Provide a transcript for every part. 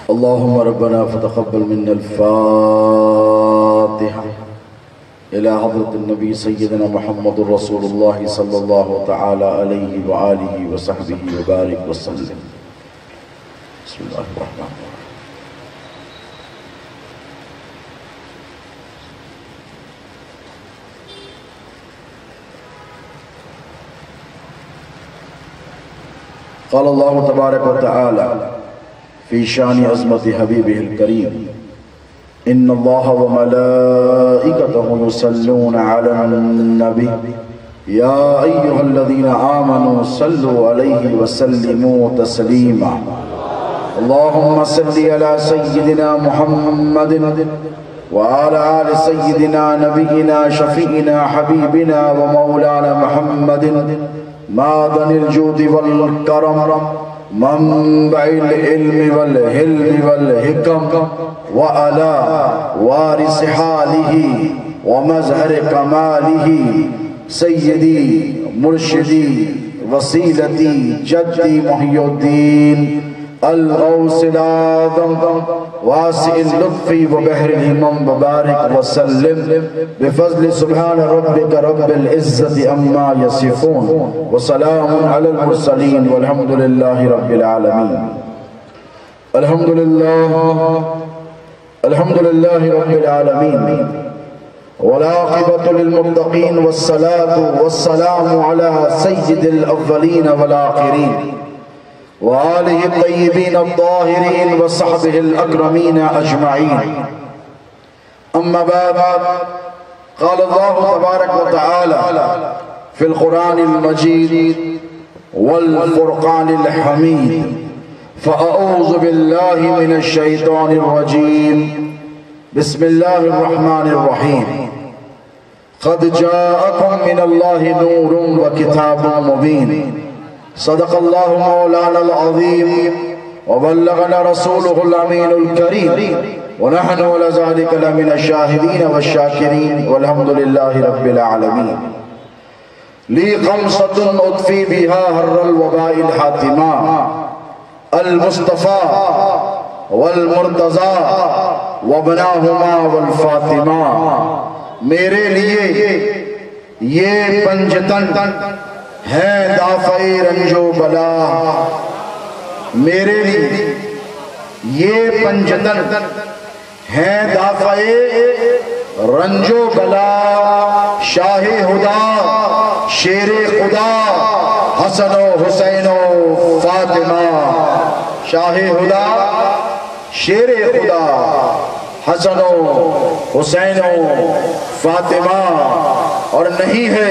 اللهم ربنا فتقبل منا الفاتحة إلى حضرة النبي سيدنا محمد رسول الله صلى الله تعالى عليه وآله وصحبه وبارك وسلم. بسم الله الرحمن الرحيم. قال الله تبارك وتعالى في شان عظمة حبيبه الكريم إن الله وملائكته يصلون على النبي يا أيها الذين آمنوا صلوا عليه وسلموا تسليما. اللهم صل على سيدنا محمد وعلى آل سيدنا نبينا شفيعنا حبيبنا ومولانا محمد معدن الجود والكرم منبع العلم والحلم والحكم وعلى وارث حاله ومظهر كماله سيدي مرشدي وسيلتي جدي محي الدين الغوث الأعظم واسع اللطف وبحر الهمم وبارك وسلم بفضل سبحان ربك رب العزة عما يصفون وسلام على المرسلين والحمد لله رب العالمين. الحمد لله رب العالمين والعاقبة للمتقين والصلاة والسلام على سيد الأولين والآخرين وآله الطيبين الطاهرين وصحبه الأكرمين أجمعين. أما بعد قال الله تبارك وتعالى في القرآن المجيد والفرقان الحميد فأعوذ بالله من الشيطان الرجيم بسم الله الرحمن الرحيم قد جاءكم من الله نور وكتاب مبين صدق الله مولانا العظيم وبلغنا رسوله الأمين الكريم ونحن على ذلك لمن الشاهدين والشاكرين والحمد لله رب العالمين. لي خمسة أطفي بها هر الوباء الحاتمة المصطفى والمرتضى وابناهما والفاطمہ. میرے لیے یہ پنجتن ہے دافع رنج و بلا. میرے لیے یہ پنجتن ہے دافع رنج و بلا. شاہ خدا شیر خدا حسن و حسین و فاطمہ. شاہ خدا شیر خدا حسن و حسین و فاطمہ. اور نہیں ہے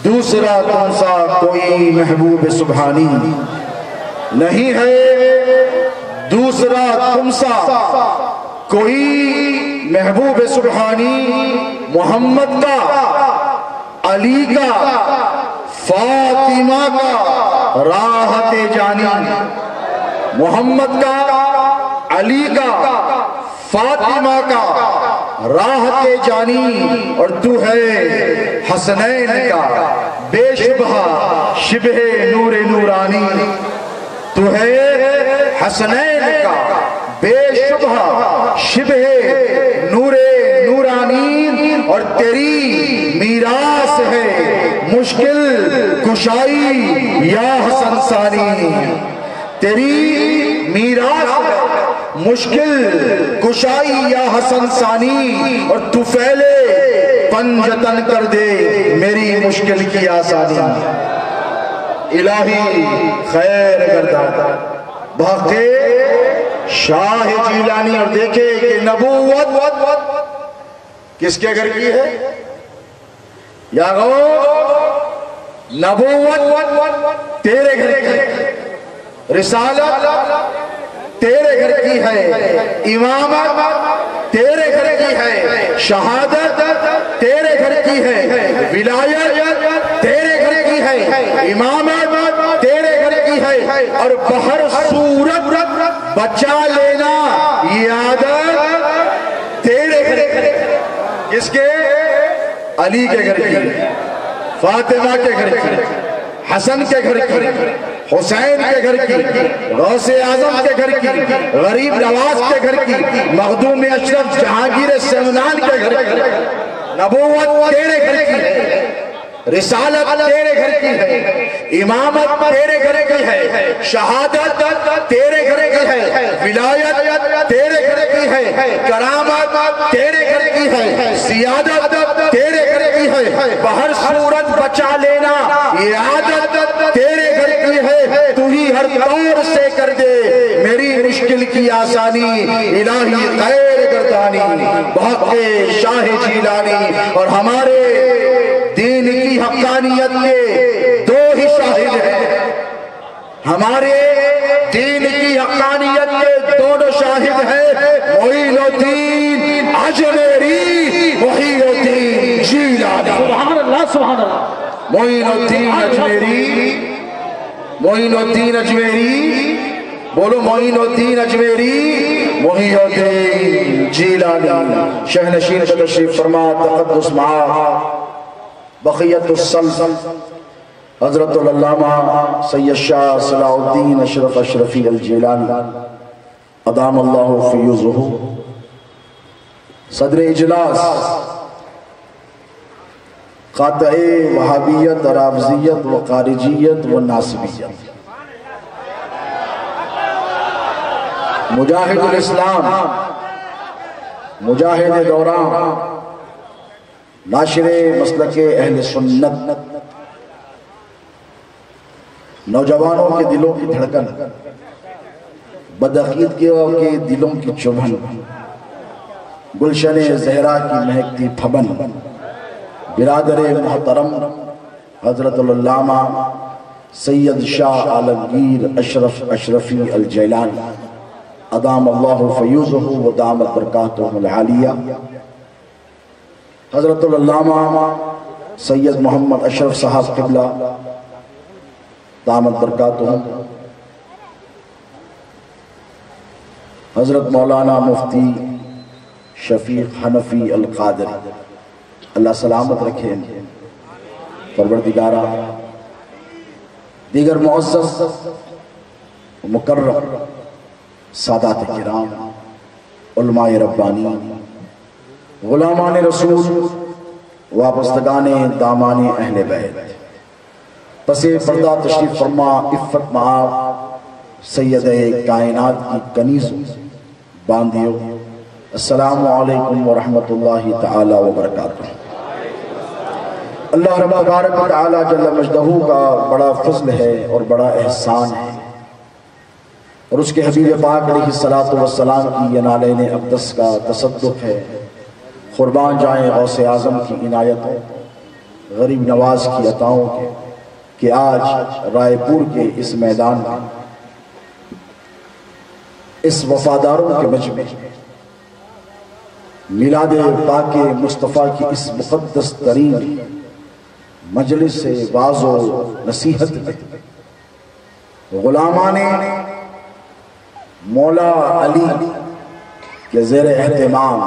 دوسرا تم سا کوئی محبوب سبحانی. نہیں ہے دوسرا تم سا کوئی محبوب سبحانی. محمد کا علی کا فاطمہ کا راحت جانی. محمد کا علی کا فاطمہ کا راحت جانی. اور تو ہے حسنین کا بے شبہ شبہ نور نورانی. تو ہے حسنین کا بے شبہ شبہ نور نورانی. اور تیری میراث ہے مشکل کشائی یا حسن ثانی. تیری میراث مشکل کشائی یا حسن ثانی. اور تو پھیلے پنجتن کر دے میری مشکل کی آسانی. الہی خیر گردان باقی شاہ جیلانی. اور دیکھے کہ نبوت کس کے گھر کی ہے یا غو نبوت تیرے گھر کی ہے. رسالت تیرے گھر کی ہے. امامت تیرے گھر کی ہے. شہادت تیرے گھر کی ہے. ولایت تیرے گھر کی ہے. امامت تیرے گھر کی ہے. اور بہر صورت بچا لینا یہ عادت تیرے گھر کی ہے. کس کے؟ علی کے گھر کی, فاطمہ کے گھر کی, حسن کے گھر کی, حسین کے گھر کی، غوث اعظم کے گھر کی، غریب نواز کے گھر کی، مخدوم اشرف جہانگیر سمنان کے گھر کی، نبوت تیرے گھر کی ہے، رسالت تیرے گھر کی ہے، امامت تیرے گھر کی ہے، شہادت تیرے گھر کی ہے، ولایت تیرے گھر کی ہے، کرامت تیرے گھر کی ہے، سیادت تیرے گھر کی ہے، بہر صورت بچا لینا یہ عادت تیرے گھر کی ہے، تو ہی ہر دور سے کر دے میری مشکل کی آسانی، الہی خیر گردانی بحق شاہ جیلانی۔ اور ہمارے دین کی حقانیت کے دو ہی شاہد ہیں، ہمارے دین کی حقانیت کے دونوں شاہد ہیں، معین الدین اجمیری، محی الدین جیلانی۔ سبحان اللہ سبحان اللہ۔ معین الدین اجمیری، معین الدین اجمیری، بولو معین الدین اجمیری، محی الدین جیلانی۔ شہنشین کا تشریف فرما، تقدس معا بقیت السلسل حضرت العلامہ سید شاہ صلاح الدین اشرف اشرفی الجیلانی ادام اللہ فیوزہ، صدر اجلاس قاطع وہابیت اور رافضیت و خارجیت و ناصبیت، مجاہد الاسلام، مجاہد دوران، ناشر مسلک اہل سنت، نوجوانوں کے دلوں کی دھڑکن، بدعقیدگیوں کے دلوں کی چبھن، گلشن زہرا کی مہکتی پھبن، برادر محترم حضرت العلامہ سید شاہ عالمگیر اشرف اشرفی الجیلانی ادام اللہ فیوزہ و دامت برکاتہ العالیہ، حضرت العلامہ سید محمد اشرف صاحب قبلہ دامت برکاتہ، حضرت مولانا مفتی شفیق حنفی القادری، اللہ سلامت رکھے پروردگارہ، دیگر معزز مکرم سادات کرام، علماء ربانی، غلامان رسول، وابستگان دامان اہل بیت، پس پردہ تشریف فرما عفت معاب سید کائنات کی کنیز باندیو، السلام علیکم ورحمت اللہ تعالی وبرکاتہ۔ اللہ رب تبارک و تعالی جل مجدہ کا بڑا فضل ہے اور بڑا احسان ہے، اور اس کے حبیب پاک علیہ السلام کی یہ نالین اقدس کا تصدق ہے، قربان جائیں غوث اعظم کی عنایتوں، غریب نواز کی عطاؤں کے، کہ آج رائے پور کے اس میدان میں اس وفاداروں کے مجمع میلاد پاک مصطفیٰ کی اس مقدس ترین مجلس سے واعظ و نصیحت میں غلامان مولا علی کے زیر اہتمام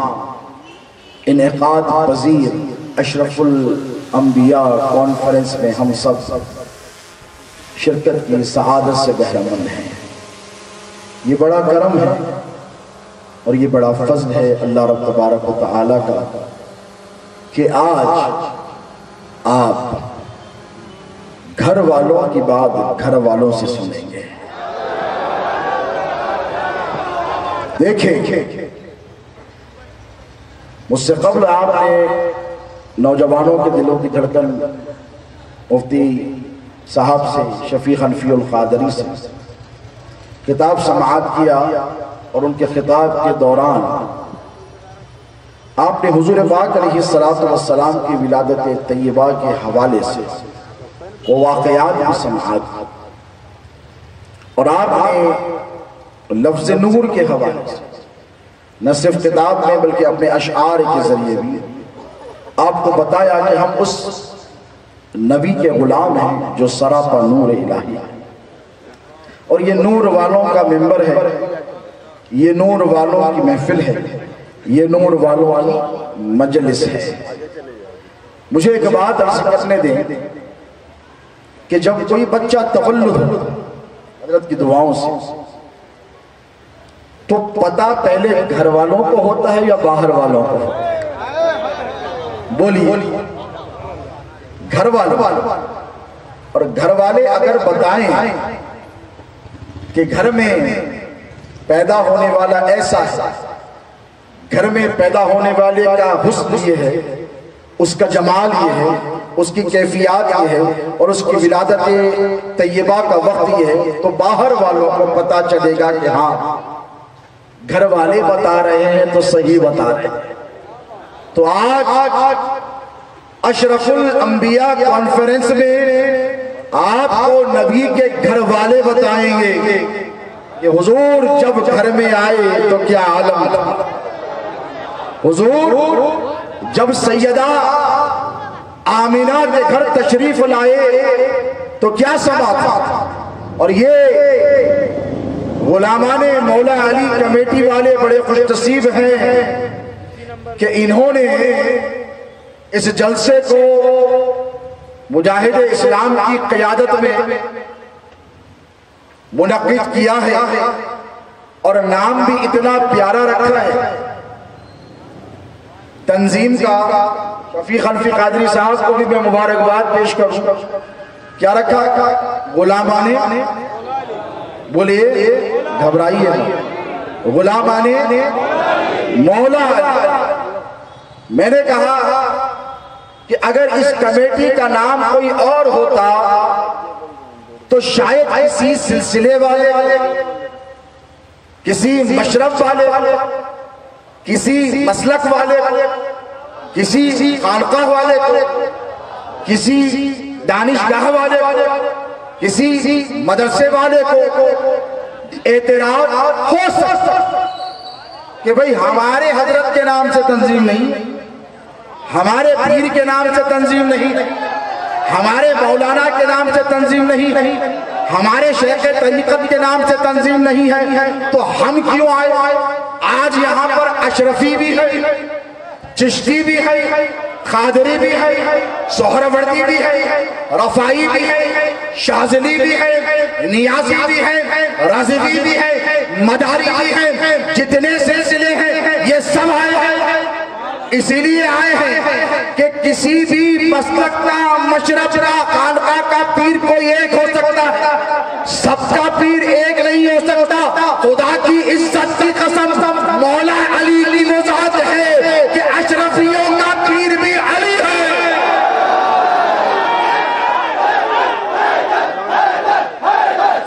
انعقاد پذیر اشرف الانبیاء کانفرنس میں ہم سب شرکت کی سعادت سے بہرہ مند ہیں۔ یہ بڑا کرم ہے اور یہ بڑا فضل ہے اللہ رب تبارک و تعالی کا کہ آج آپ گھر والوں کی بات گھر والوں سے سنیں گے۔ دیکھیں، مجھ سے قبل آپ نے نوجوانوں کے دلوں کی دھڑکن مفتی صاحب سے، شفیق حنفی القادری سے خطاب سماعت کیا، اور ان کے خطاب کے دوران آپ نے حضور پاک علیہ السلام کی ولادت طیبہ کے حوالے سے وہ واقعات بھی سماعت، اور آپ نے لفظ نور کے حوالے سے نہ صرف کتاب میں بلکہ اپنے اشعار کے ذریعے بھی آپ کو بتایا کہ ہم اس نبی کے غلام ہیں جو سراپا نور الہی ہے، اور یہ نور والوں کا ممبر ہے، یہ نور والوں کی محفل ہے، یہ نور والوں کی مجلس ہے۔ مجھے ایک بات عرض کرنے دیں کہ جب کوئی بچہ تولد حضرت کی دعاؤں سے. تو پتہ پہلے گھر والوں کو ہوتا ہے یا باہر والوں کو؟ بولیے. گھر والوں. اور گھر والے اگر بتائیں کہ گھر میں پیدا ہونے والا ایسا ہے، گھر میں پیدا ہونے والے کا حسن یہ ہے، اس کا جمال یہ ہے، اس کی کیفیات یہ ہے، اور اس کی ولادت طیبہ کا وقت یہ ہے، تو باہر والوں کو پتا چلے گا کہ ہاں گھر والے بتا رہے ہیں تو صحیح بتا رہے ہیں. تو آج اشرف الانبیاء کانفرنس میں آپ کو نبی کے گھر والے بتائیں گے کہ حضور جب گھر میں آئے تو کیا عالم تھا، حضور جب سیدہ آمینہ کے گھر تشریف لائے تو کیا سما تھا. اور یہ غلامان مولا علی کمیٹی والے بڑے خوش نصیب ہیں کہ انہوں نے اس جلسے کو مجاہد اسلام کی قیادت میں منعقد کیا ہے، اور نام بھی اتنا پیارا رکھا ہے تنظیم کا. شفیق حنفی قادری صاحب کو بھی میں مبارکباد پیش کروں. کیا رکھا؟ غلامان، بولیے گھبرائیے، غلامان مولا علی. میں نے کہا کہ اگر اس کمیٹی کا نام کوئی اور ہوتا تو شاید کسی سلسلے والے، کسی مشرب والے، کسی مسلک والے، کسی خانقاہ والے کو، کسی دانشگاہ والے کو، کسی مدرسے والے کو اعتراض ہو سکتا کہ بھئی ہمارے حضرت کے نام سے تنظیم نہیں، ہمارے پیر کے نام سے تنظیم نہیں، ہمارے مولانا کے نام سے تنظیم نہیں، ہمارے شیخ طریقت کے نام سے تنظیم نہیں ہے، تو ہم کیوں آئے؟ آج یہاں پر اشرفی بھی ہے، چشتی بھی ہے، قادری بھی ہے، سہروردی بھی ہے، رفائی بھی ہے، شاذلی بھی ہے، نیازی بھی ہے، رازوی بھی ہے، مداری بھی ہے. جتنے سلسلے ہیں یہ سب آئے ہیں، اسی لیے آئے ہیں کہ کسی بھی مسلک کا، مشرب کا، خانقاہ کا پیر کوئی ایک ہو سکتا ہے، سب کا پیر ایک نہیں ہو سکتا. خدا کی عزت کی قسم مولا علی کی وضاحت ہے کہ اشرفیوں کا پیر بھی علی ہے.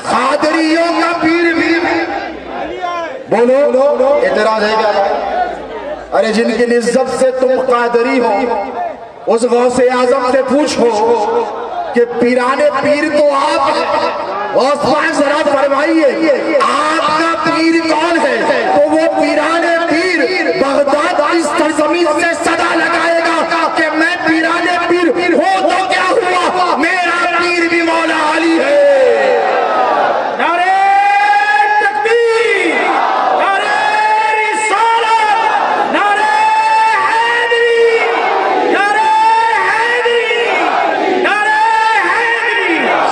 قادریوں کا پیر بھی. بولو اعتراض ہے کیا؟ ارے جن کی نسبت سے تم قادری ہو اس غوث اعظم سے پوچھو کہ پیران پیر تو آپ ہیں. غوث پاک ذرا فرمائیے آپ کا پیر کون ہے؟ تو وہ پیران پیر بغداد اس سرزمین سے صدا لگائے گا کہ میں پیران پیر ہوں تو کیا ہوا، میرا پیر بھی مولا علی ہے.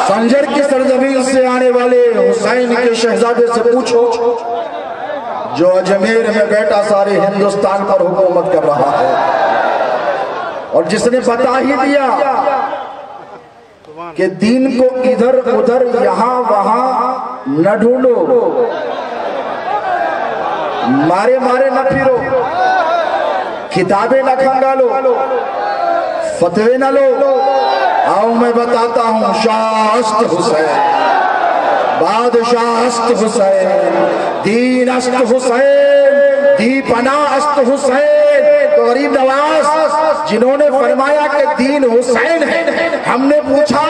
سنجر کی سرزمین سے آنے والے حسین کے شہزادے سے پوچھو جو اجمیر میں بیٹا سارے ہندوستان پر حکومت کر رہا ہے، اور جس نے بتا ہی دیا کہ دین کو ادھر ادھر یہاں وہاں نہ ڈھونڈو، مارے نہ پھرو، کتابیں نہ کھنگالو، فتوے نہ لو. آؤ میں بتاتا ہوں، شاہ است حسین، بادشاہ است حسین، دین است حسین، دی پناہ است حسین. تو غریب نواز جنہوں نے فرمایا کہ دین حسین ہے، ہم نے پوچھا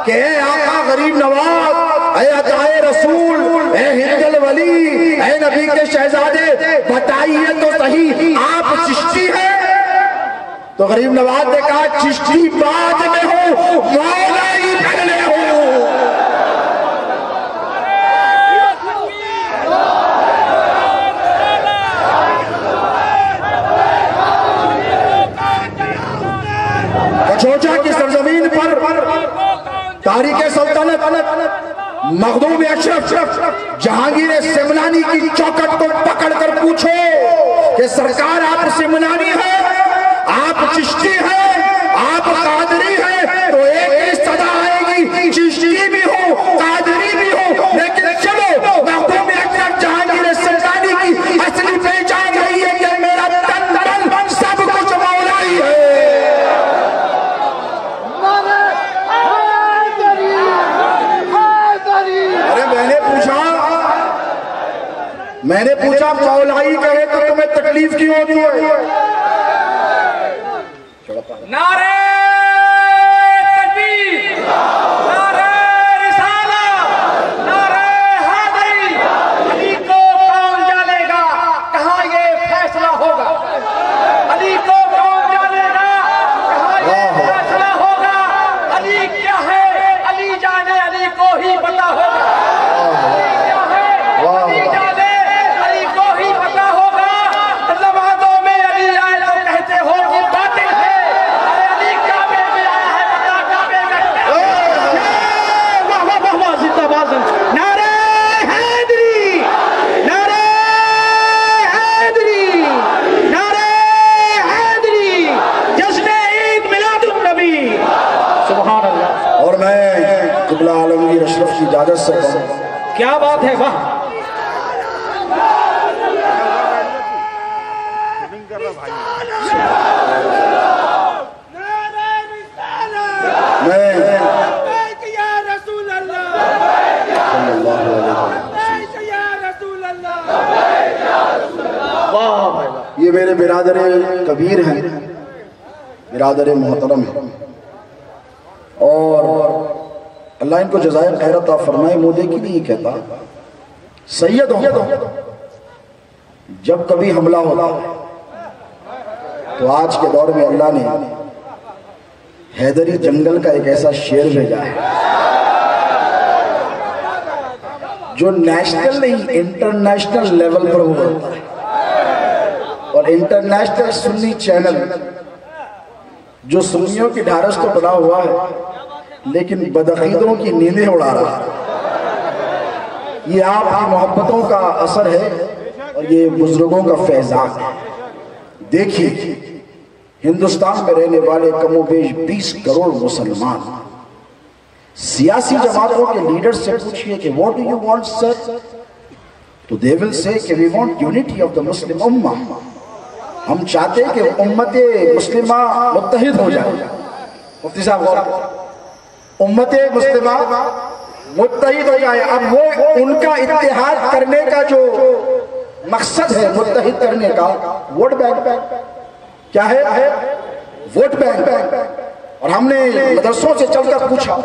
کہ اے آقا غریب نواز، اے عطائے رسول، اے ہند الولی، اے نبی کے شہزادے، بتائیے تو صحیح آپ چشتی ہیں؟ تو غریب نواز نے کہا چشتی بعد میں ہوں، مولا ہی پہلے ہوں. کچوچا کی سرزمین پر تاریخ سلطنت مخدوم اشرف جہانگیر سمنانی کی چوکٹ کو پکڑ کر پوچھو کہ سرکار آپ سمنانی ہیں، آپ چشتی ہیں، آپ قادری ہیں، تو ایک ہی صدا آئے گی، چشتی بھی ہو قادری بھی ہو، لیکن چلو مخدوم اشرف جہانگیر سمنانی کی اصلی پہچان رہی ہے کہ میرا تن من سب کچھ مولا ہی ہے۔ میں نے پوچھا مولائی کہے تو تمہیں تکلیف کیوں ہوتی ہے؟ نعرہ تکبیر، نعرہ رسالہ، نعرہ حیدری، علی کو کون جانے گا کہاں یہ فیصلہ ہوگا؟ علی کو کون جانے گا کہاں یہ فیصلہ ہوگا؟ علی کیا ہے علی جانے، علی کو ہی پتہ ہوگا۔ علی کیا ہے علی جانے، علی کو ہی پتہ ہوگا۔ نمازوں میں علی آئے تو کہتے ہو کہ باطل ہے، ارے علی کعبے میں آیا ہے، بتا کعبے کا کیا ہے؟ واہ واہ واہ واہ، زندہ باد نعرہ حیدری، نعرہ حیدری، نعرہ حیدری، جشن عید میلاد النبی، سبحان اللہ۔ اور میں قبلہ عالمگیر اشرف کی اجازت سے کہوں، کیا بات ہے، واہ۔ یہ میرے برادر کبیر ہیں، برادر محترم ہیں، اور اللہ ان کو جزائے خیر عطا فرمائے، مودے کی نہیں کہتا، سید ہوں۔ جب کبھی حملہ ہوتا تو آج کے دور میں اللہ نے حیدری جنگل کا ایک ایسا شعر بھیجا ہے جو نیشنل نہیں انٹرنیشنل لیول پر ہوتا ہے، اور انٹرنیشنل سنی چینل جو سنیوں کی ڈھارس تو بنا ہوا ہے لیکن بدعقیدوں کی نیندیں اڑا رہا ہے۔ یہ آپ کی محبتوں کا اثر ہے اور یہ بزرگوں کا فیضان ہے۔ دیکھیے ہندوستان میں رہنے والے کم و بیش 20 کروڑ مسلمان، سیاسی جماعتوں کے لیڈر سے پوچھئے کہ what do you want sir؟ تو they will say کہ we want unity of the Muslim Ummah، ہم چاہتے ہیں کہ امت مسلمہ متحد ہو جائے۔ مفتی صاحب غور کریں، امت مسلمہ متحد ہو جائے۔ اب وہ ان کا اتحاد کرنے کا جو مقصد ہے، متحد کرنے کا، ووٹ بینک کیا ہے؟ Vote bank. اور ہم نے مدرسوں سے چل کر پوچھا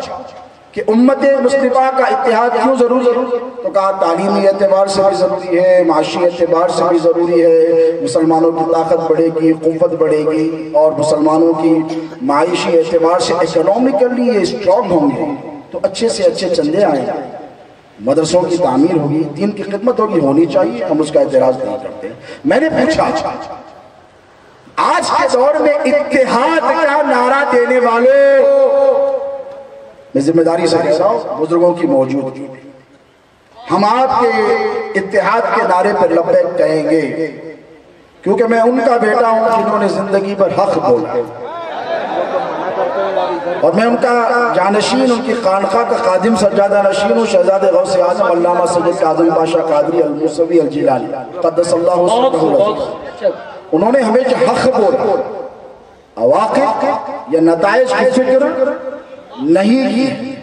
کہ امت مسلمہ کا اتحاد کیوں ضروری ہے؟ تو کہا تعلیمی اعتبار سے بھی ضروری ہے، معاشی اعتبار سے بھی ضروری ہے، مسلمانوں کی طاقت بڑھے گی، قوت بڑھے گی، اور مسلمانوں کی معاشی اعتبار سے اکنومیکلی یہ اسٹرانگ ہوں گے تو اچھے سے اچھے چندے آئیں، مدرسوں کی تعمیر ہوگی، دین کی خدمت ہوگی، ہونی چاہیے، ہم اس کا اعتراض نہیں کرتے۔ میں نے پوچھا آج کے دور میں اتحاد کا نعرہ دینے والوں، میں ذمہ داری سے کہہ رہا ہوں بزرگوں کی موجودگی میں، ہم آپ کے اتحاد کے نعرے پر لبیک کہیں گے، کیونکہ میں ان کا بیٹا ہوں جنہوں نے زندگی پر حق بولا، اور میں ان کا جانشین، ان کی خانقاہ کا خادم سجادہ نشین ہوں، شہزادہ غوث اعظم علامہ سید کاظم پاشا قادری الموسوی الجیلانی قدس اللہ سرہ۔ انہوں نے ہمیں جو حق بولا، عواقب یا نتائج کی فکر نہیں کی۔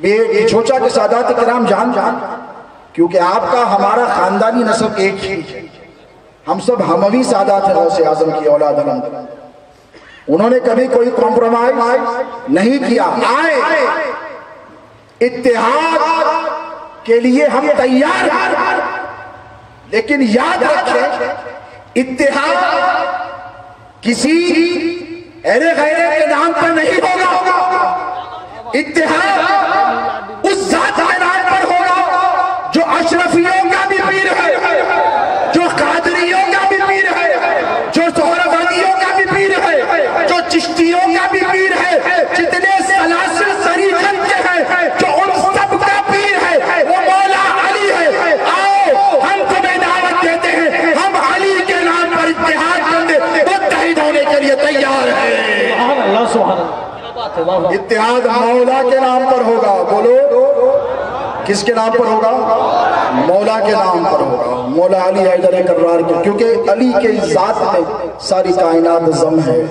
بے چھوچا کے سادات کرام جان کیونکہ آپ کا ہمارا خاندانی نسب ایک ہی، ہم سب ہموی سادات ہیں غوث اعظم کی اولاد الحمدللہ۔ انہوں نے کبھی کوئی کمپرومائز نہیں کیا، آئے اتحاد کے لیے ہم تیار ہیں، لیکن یاد رکھیں اتحاد کسی ایرے غیرے کے نام پر نہیں ہوگا، اتحاد اس ذات کے نام پر ہوگا جو اشرفیوں کا بھی پیر ہے، جو قادریوں کا بھی پیر ہے، جو سہروردیوں کا بھی پیر ہے، جو چشتیوں کا بھی پیر ہے، جتنے سلاسل طریقت کے ہیں، جو ان سب کا اتحاد مولا کے نام پر ہوگا. بولو کس کے نام پر ہوگا؟ مولا کے نام پر ہوگا. مولا علی حیدر کرار کے، کیونکہ علی کے ذات میں ساری کائنات ضم ہے،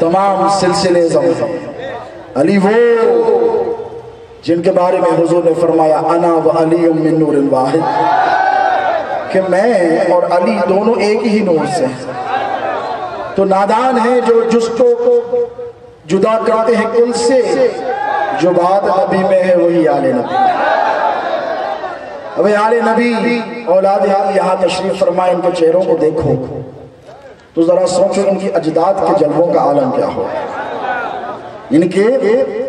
تمام سلسلے ضم ہیں. علی وہ جن کے بارے میں حضور نے فرمایا انا و علی من نور واحد، کہ میں اور علی دونوں ایک ہی نور سے ہیں. تو نادان ہیں جو جس کو جدا کرتے ہیں کل سے، جو بات نبی میں ہے وہی آل نبی. اب آل نبی اولاد یہاں تشریف فرمائے، ان کے چہروں کو دیکھو تو ذرا سوچو ان کی اجداد کے جلووں کا عالم کیا ہوگا، ان کے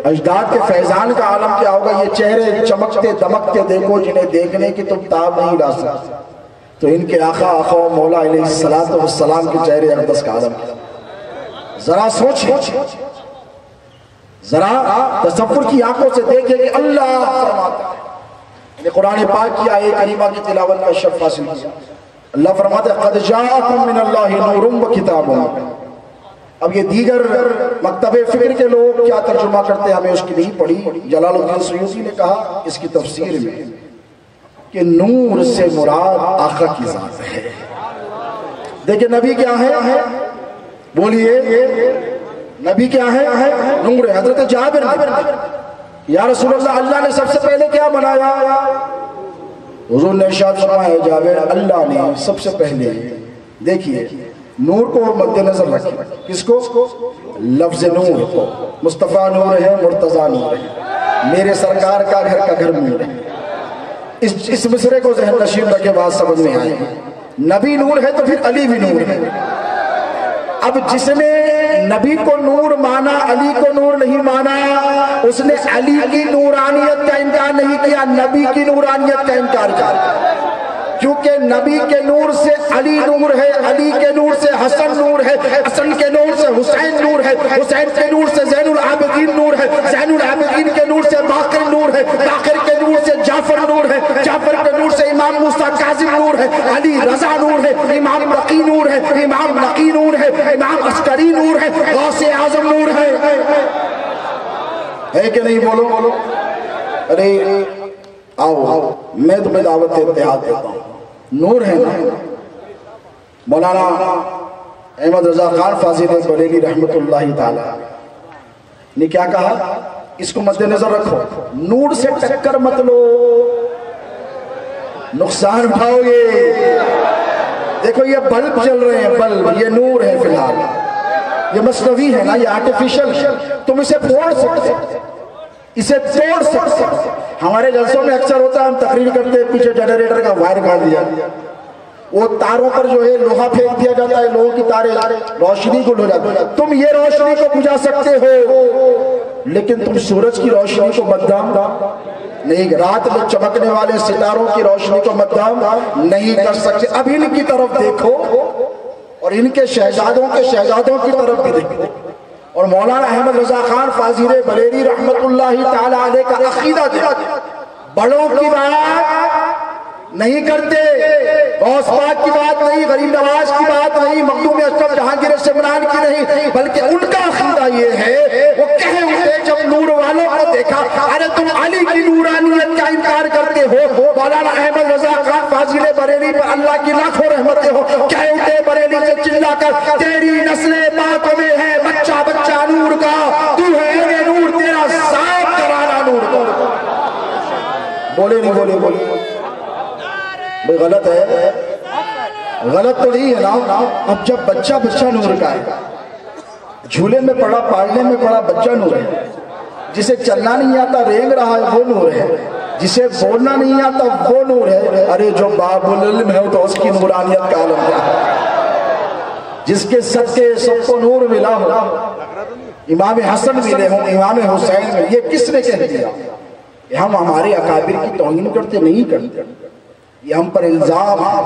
اجداد کے فیضان کا عالم کیا ہوگا. یہ چہرے چمکتے دمکتے دیکھو جنہیں دیکھنے کی تم تاب نہیں لا سکتے، تو ان کے آقا و مولا علیہ السلام کے چہرے اقدس کا عالم کیا. ذرا سوچیں، ذرا تصور کی آنکھوں سے دیکھیں کہ اللہ فرماتا ہے. قرآن پاک کی آیت کریمہ کی تلاوت کا شرف حاصل کیا. اللہ فرماتا ہے قد جاءکم من اللہ نور و کتاب. اب یہ دیگر مکتب فکر کے لوگ کیا ترجمہ کرتے ہیں، ہمیں اس کی نہیں پڑھی. جلال الدین سیوطی نے کہا اس کی تفسیر میں کہ نور سے مراد آقا کی ذات ہے. دیکھیں نبی کیا ہے، بولیے نبی کیا ہے؟ نور ہے. حضرت جابر یا رسول اللہ، اللہ نے سب سے پہلے کیا بنایا؟ حضور نے ارشاد فرمایا جابر اللہ نے سب سے پہلے، دیکھیے نور کو مد نظر رکھیں. کس کو؟ لفظ نور کو. مصطفیٰ نور ہے، مرتضیٰ نور ہے، میرے سرکار کا گھر نور ہے. اس مصرے کو ذہن نشین رکھے بات سمجھ میں آئے. نبی نور ہے تو پھر علی بھی نور ہے. اب جس نے نبی کو نور مانا علی کو نور نہیں مانا، اس نے علی کی نورانیت کا انکار نہیں کیا، نبی کی نورانیت کا انکار کیا. کیونکہ نبی کے نور سے علی نور ہے، علی کے نور سے حسن نور ہے، حسن کے نور سے حسین نور ہے، حسین کے نور سے زین العابدین نور ہے، زین العابدین کے نور سے باقر نور ہے، باقر کے نور سے جعفر نور ہے، جعفر کے نور سے امام موسیٰ کاظم نور ہے، علی رضا نور ہے، امام نقی نور ہے، امام نقی نور ہے، امام عسکری نور ہے، غوث اعظم نور ہے کہ نہیں؟ بولو. ارے آؤ میں تمہیں دعوت اتحاد دیتا ہوں. نور ہے نا. مولانا احمد رضا خان فاضل بریلوی رحمت اللہ تعالی نے کیا کہا، اس کو مد نظر رکھو. نور سے ٹکر مت لو، نقصان اٹھاؤ گے. دیکھو یہ بلب چل رہے ہیں، بلب یہ نور ہے فی الحال، یہ مصنوعی ہے نا، یہ آرٹیفیشل. تم اسے پھوڑ سکتے، اسے توڑ سکتے. ہمارے جلسوں میں اکثر ہوتا ہے ہم تقریر کرتے ہیں پیچھے جنریٹر کا وائر کاٹ دیا، وہ تاروں پر جو ہے لوہا پھینک دیا جاتا ہے، لوہوں کی تاریں روشنی کو لو جاتی ہے. تم یہ روشنی کو بجھا سکتے ہو، لیکن تم سورج کی روشنی کو مدام نہیں، رات میں چمکنے والے ستاروں کی روشنی کو مدام نہیں کر سکتے. اب ان کی طرف دیکھو اور ان کے شہزادوں کی طرف بھی دیکھو. اور مولانا احمد رضا خان فاضل بریلوی رحمت اللہ تعالی علیہ کا عقیدہ تھا بڑوں کی بات نہیں کرتے، غوث پاک کی بات نہیں، غریب نواز کی بات نہیں، مخدوم اشرف جہانگیر سمران کی نہیں، بلکہ ان کا عقیدہ یہ ہے، وہ کہے اٹھے جب نور والوں کو دیکھا، ارے تم علی کی نورانیت کا انکار کرتے ہو. مولانا احمد رضا خان فاضل بریلوی پر اللہ کی لاکھوں رحمتیں ہو، کہے اٹھے بریلی سے چلا کر تیری نسل پاک میں ہے بچہ بچہ نور کا، تو ہے نور تیرا صاف کرانا نور کا. بولے نہیں بولے بھئی غلط ہے، غلط تو نہیں ہے نا. اب جب بچہ نور کا ہے، جھولے میں پڑا پالنے میں پڑا بچہ نور ہے، جسے چلنا نہیں آتا رینگ رہا ہے وہ نور ہے، جسے بولنا نہیں آتا وہ نور ہے. ارے جو باب العلم ہے تو اس کی نورانیت کا عالم ہے، جس کے صدقے سب کو نور ملا ہو، امام حسن ملے ہوں، امام حسین ملے. یہ کس نے کہہ دیا؟ ہم ہمارے اکابر کی توہین کرتے نہیں کرتے، یہ ہم پر الزام ہے.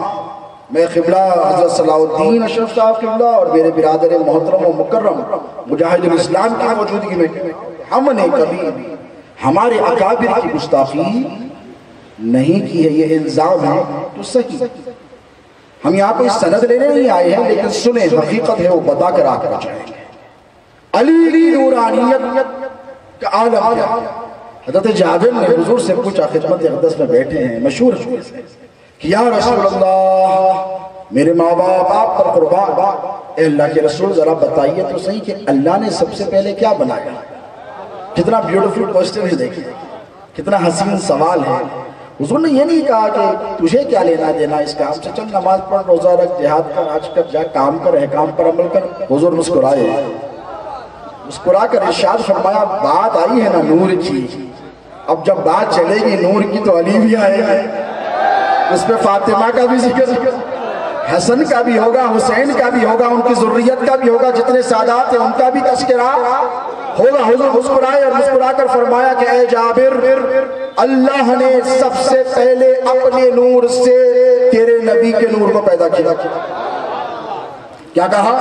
میں قبلہ حضرت صلاح الدین اشرف صاحب قبلہ اور میرے برادر محترم و مکرم مجاہد الاسلام کی موجودگی میں ہم نے کبھی ہمارے اکابر کی گستاخی نہیں کی ہے. یہ الزام ہے تو صحیح. ہم یہاں کوئی سند لینے نہیں آئے ہیں، لیکن سنیں حقیقت ہے وہ بتا کر آ کر جائیں گے. علی کی نورانیت کا عالم کیا ہے؟ حضرت جابر نے حضور سے پوچھا، خدمت اقدس میں بیٹھے ہیں، مشہور کہ یا رسول اللہ میرے ماں باپ آپ پر قربان، اے اللہ کے رسول ذرا بتائیے تو صحیح کہ اللہ نے سب سے پہلے کیا بنایا؟ کتنا بیوٹیفل کوسچن ہے، دیکھیں کتنا حسین سوال ہے۔ حضور نے یہ نہیں کہا کہ تجھے کیا لینا دینا اس کام سے، چل نماز پڑھ، روزہ رکھ، جہاد کر، حج کر، جا کام کر، احکام پر عمل کر۔ حضور مسکرائے، مسکرا کر ارشاد فرمایا بات آئی ہے نا نور کی، اب جب بات چلے گی نور کی تو علی بھی آئے گا، اس پہ فاطمہ کا بھی ذکر، حسن کا بھی ہوگا، حسین کا بھی ہوگا، ان کی ذریت کا بھی ہوگا، جتنے سادات ہیں ان کا بھی تذکرہ ہوگا۔ حضور مسکرائے اور مسکرا کر فرمایا کہ اے جابر، اللہ نے سب سے پہلے اپنے نور سے تیرے نبی کے نور کو پیدا کیا۔ کیا کہا؟